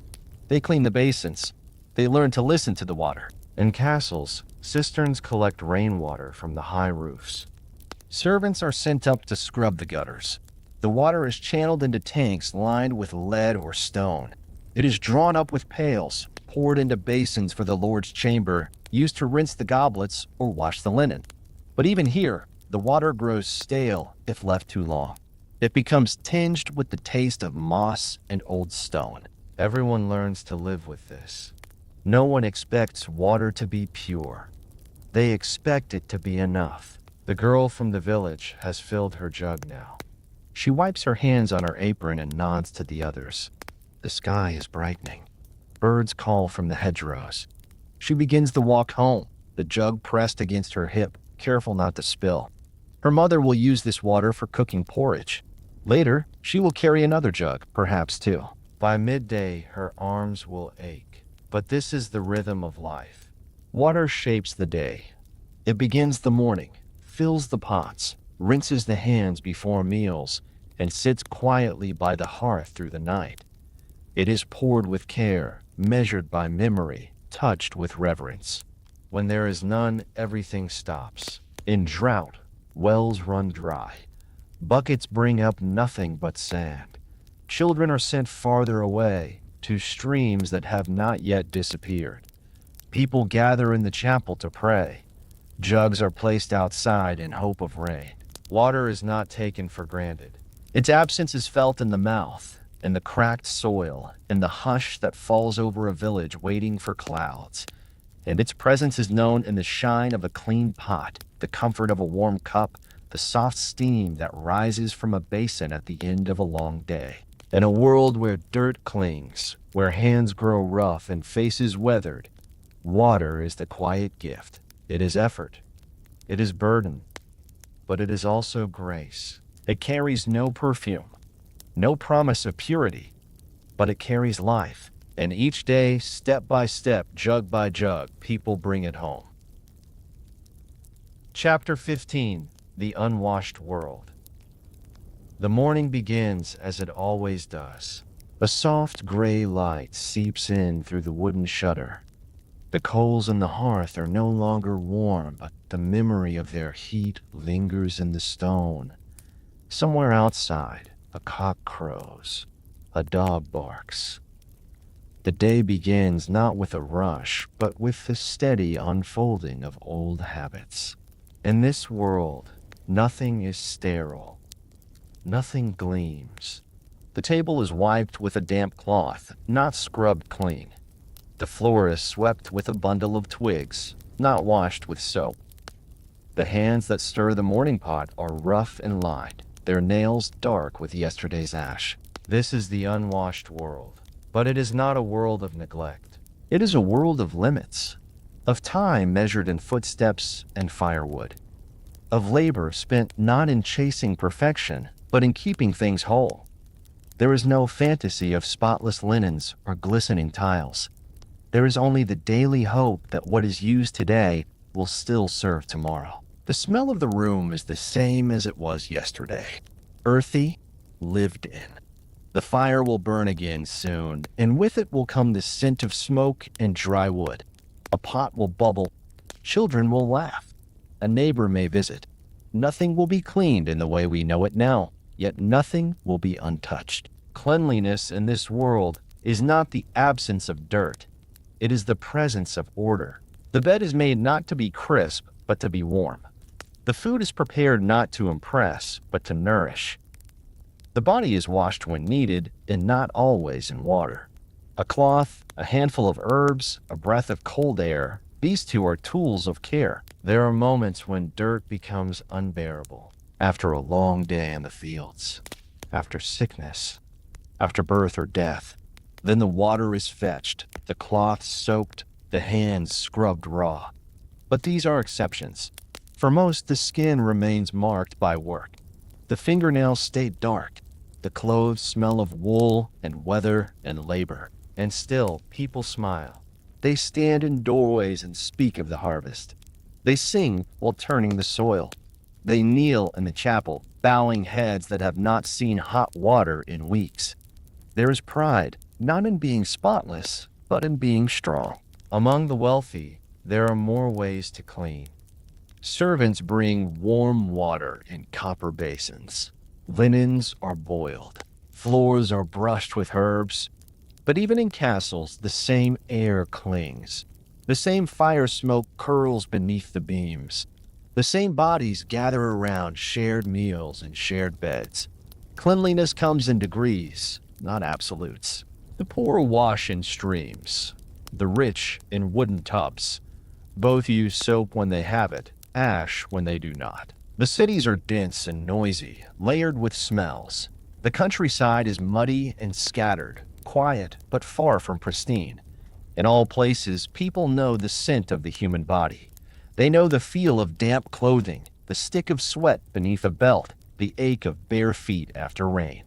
They clean the basins. They learn to listen to the water. In castles, cisterns collect rainwater from the high roofs. Servants are sent up to scrub the gutters. The water is channeled into tanks lined with lead or stone. It is drawn up with pails, poured into basins for the Lord's chamber, used to rinse the goblets or wash the linen. But even here, the water grows stale if left too long. It becomes tinged with the taste of moss and old stone. Everyone learns to live with this. No one expects water to be pure. They expect it to be enough. The girl from the village has filled her jug now. She wipes her hands on her apron and nods to the others. The sky is brightening. Birds call from the hedgerows. She begins the walk home, the jug pressed against her hip, careful not to spill. Her mother will use this water for cooking porridge. Later, she will carry another jug, perhaps two. By midday, her arms will ache. But this is the rhythm of life. Water shapes the day. It begins the morning, fills the pots, rinses the hands before meals, and sits quietly by the hearth through the night. It is poured with care, measured by memory, touched with reverence. When there is none, everything stops. In drought, wells run dry. Buckets bring up nothing but sand. Children are sent farther away, to streams that have not yet disappeared. People gather in the chapel to pray. Jugs are placed outside in hope of rain. Water is not taken for granted. Its absence is felt in the mouth, in the cracked soil, in the hush that falls over a village waiting for clouds. And its presence is known in the shine of a clean pot, the comfort of a warm cup, the soft steam that rises from a basin at the end of a long day. In a world where dirt clings, where hands grow rough and faces weathered, water is the quiet gift. It is effort. It is burden. But it is also grace. It carries no perfume, no promise of purity, but it carries life. And each day, step by step, jug by jug, people bring it home. Chapter 15, The Unwashed World. The morning begins as it always does. A soft gray light seeps in through the wooden shutter. The coals in the hearth are no longer warm, but the memory of their heat lingers in the stone. Somewhere outside, a cock crows. A dog barks. The day begins not with a rush, but with the steady unfolding of old habits. In this world, nothing is sterile. Nothing gleams. The table is wiped with a damp cloth, not scrubbed clean. The floor is swept with a bundle of twigs, not washed with soap. The hands that stir the morning pot are rough and lined, their nails dark with yesterday's ash. This is the unwashed world. But it is not a world of neglect. It is a world of limits, of time measured in footsteps and firewood, of labor spent not in chasing perfection, but in keeping things whole. There is no fantasy of spotless linens or glistening tiles. There is only the daily hope that what is used today will still serve tomorrow. The smell of the room is the same as it was yesterday. Earthy, lived in. The fire will burn again soon, and with it will come the scent of smoke and dry wood. A pot will bubble. Children will laugh. A neighbor may visit. Nothing will be cleaned in the way we know it now, yet nothing will be untouched. Cleanliness in this world is not the absence of dirt. It is the presence of order. The bed is made not to be crisp, but to be warm. The food is prepared not to impress, but to nourish. The body is washed when needed, and not always in water. A cloth, a handful of herbs, a breath of cold air, these two are tools of care. There are moments when dirt becomes unbearable. After a long day in the fields, after sickness, after birth or death. Then the water is fetched, the cloth soaked, the hands scrubbed raw. But these are exceptions. For most, the skin remains marked by work. The fingernails stay dark. The clothes smell of wool and weather and labor. And still, people smile. They stand in doorways and speak of the harvest. They sing while turning the soil. They kneel in the chapel, bowing heads that have not seen hot water in weeks. There is pride, not in being spotless, but in being strong. Among the wealthy, there are more ways to clean. Servants bring warm water in copper basins. Linens are boiled. Floors are brushed with herbs. But even in castles, the same air clings. The same fire smoke curls beneath the beams. The same bodies gather around shared meals and shared beds. Cleanliness comes in degrees, not absolutes. The poor wash in streams. The rich in wooden tubs. Both use soap when they have it, ash when they do not. The cities are dense and noisy, layered with smells. The countryside is muddy and scattered, quiet but far from pristine. In all places, people know the scent of the human body. They know the feel of damp clothing, the stick of sweat beneath a belt, the ache of bare feet after rain.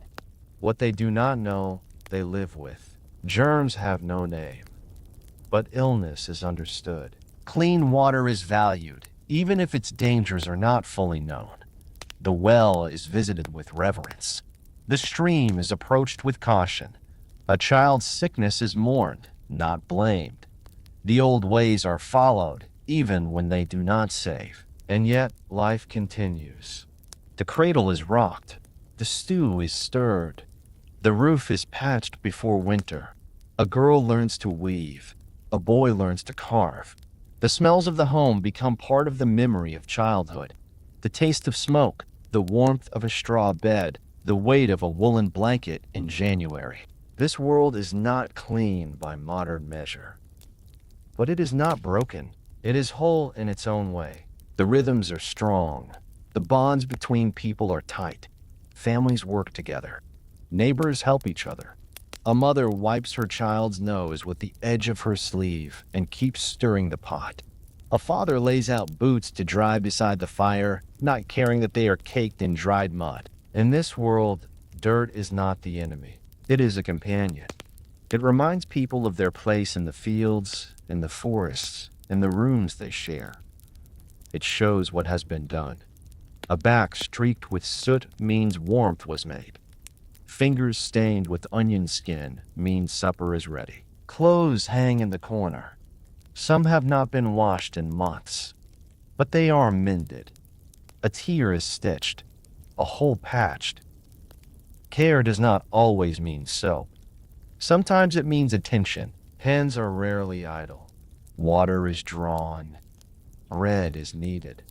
What they do not know, they live with. Germs have no name, but illness is understood. Clean water is valued, even if its dangers are not fully known. The well is visited with reverence. The stream is approached with caution. A child's sickness is mourned, not blamed. The old ways are followed, even when they do not save. And yet, life continues. The cradle is rocked. The stew is stirred. The roof is patched before winter. A girl learns to weave. A boy learns to carve. The smells of the home become part of the memory of childhood. The taste of smoke, the warmth of a straw bed, the weight of a woolen blanket in January. This world is not clean by modern measure. But it is not broken. It is whole in its own way. The rhythms are strong. The bonds between people are tight. Families work together. Neighbors help each other. A mother wipes her child's nose with the edge of her sleeve and keeps stirring the pot. A father lays out boots to dry beside the fire, not caring that they are caked in dried mud. In this world, dirt is not the enemy. It is a companion. It reminds people of their place in the fields, in the forests, in the rooms they share. It shows what has been done. A back streaked with soot means warmth was made. Fingers stained with onion skin means supper is ready. Clothes hang in the corner. Some have not been washed in months, but they are mended. A tear is stitched, a hole patched. Care does not always mean soap. Sometimes it means attention. Hands are rarely idle. Water is drawn. Bread is kneaded.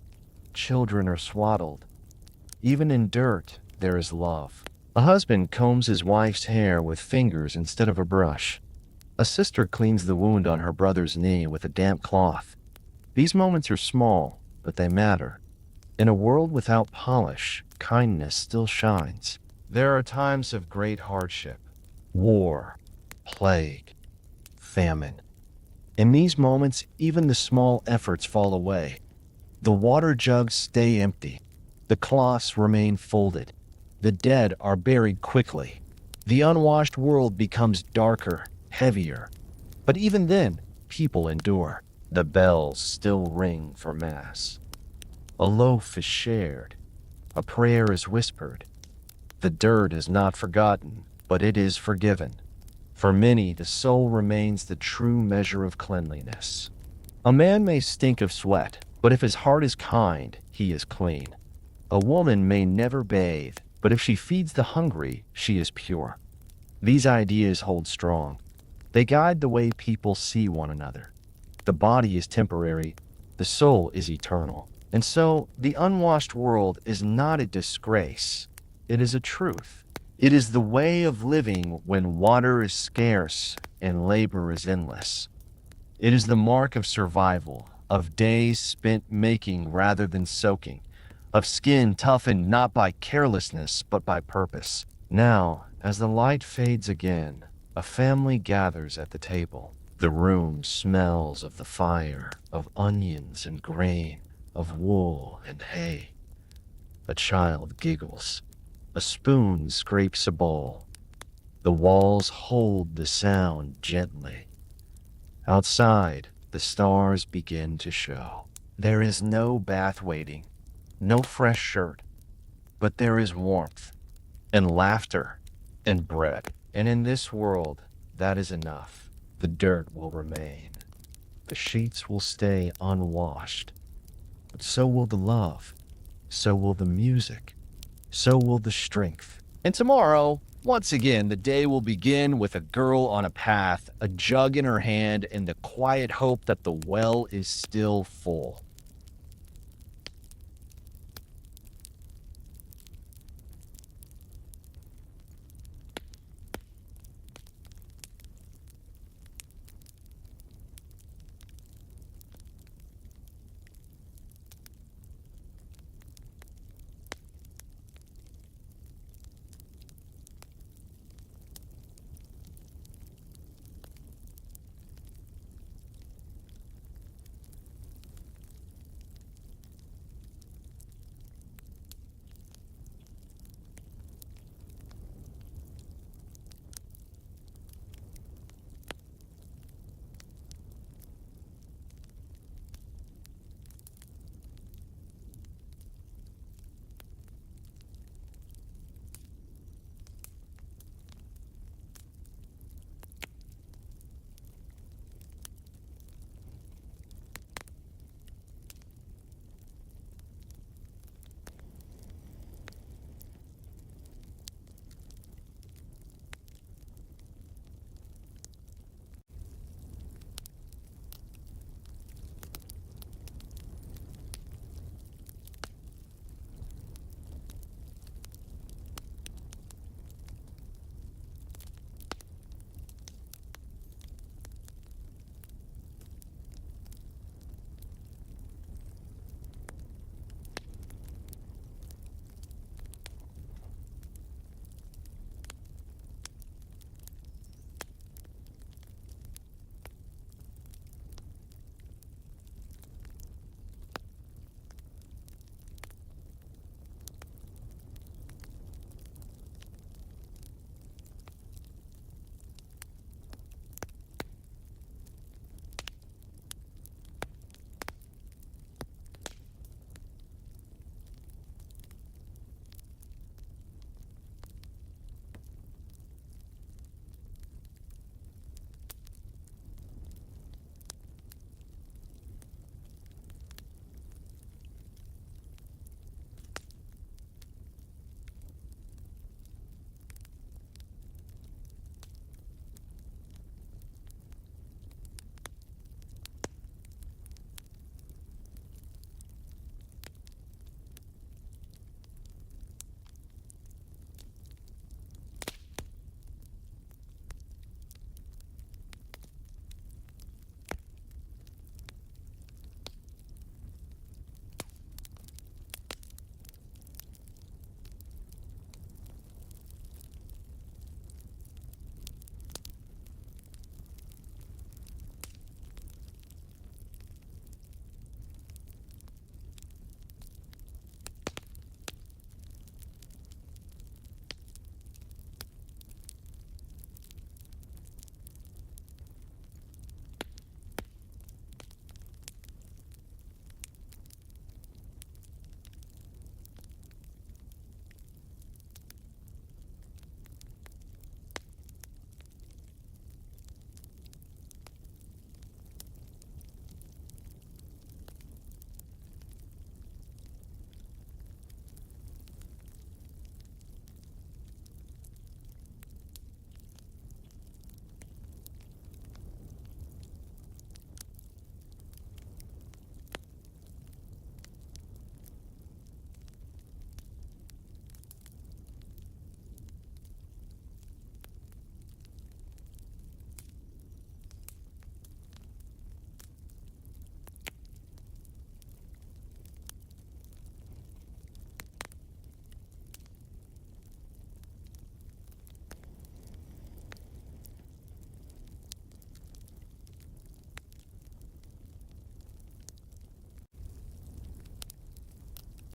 Children are swaddled. Even in dirt, there is love. A husband combs his wife's hair with fingers instead of a brush. A sister cleans the wound on her brother's knee with a damp cloth. These moments are small, but they matter. In a world without polish, kindness still shines. There are times of great hardship, war, plague, famine. In these moments, even the small efforts fall away. The water jugs stay empty. The cloths remain folded. The dead are buried quickly. The unwashed world becomes darker, heavier. But even then, people endure. The bells still ring for Mass. A loaf is shared. A prayer is whispered. The dirt is not forgotten, but it is forgiven. For many, the soul remains the true measure of cleanliness. A man may stink of sweat, but if his heart is kind, he is clean. A woman may never bathe, but if she feeds the hungry, she is pure. These ideas hold strong. They guide the way people see one another. The body is temporary, the soul is eternal. And so, the unwashed world is not a disgrace. It is a truth. It is the way of living when water is scarce and labor is endless. It is the mark of survival, of days spent making rather than soaking, of skin toughened not by carelessness but by purpose. Now, as the light fades again, a family gathers at the table. The room smells of the fire, of onions and grain, of wool and hay. A child giggles. A spoon scrapes a bowl. The walls hold the sound gently. Outside, the stars begin to show. There is no bath waiting, no fresh shirt, but there is warmth, and laughter, and bread. And in this world, that is enough. The dirt will remain. The sheets will stay unwashed. But so will the love. So will the music. So will the strength. And tomorrow, once again, the day will begin with a girl on a path, a jug in her hand, and the quiet hope that the well is still full.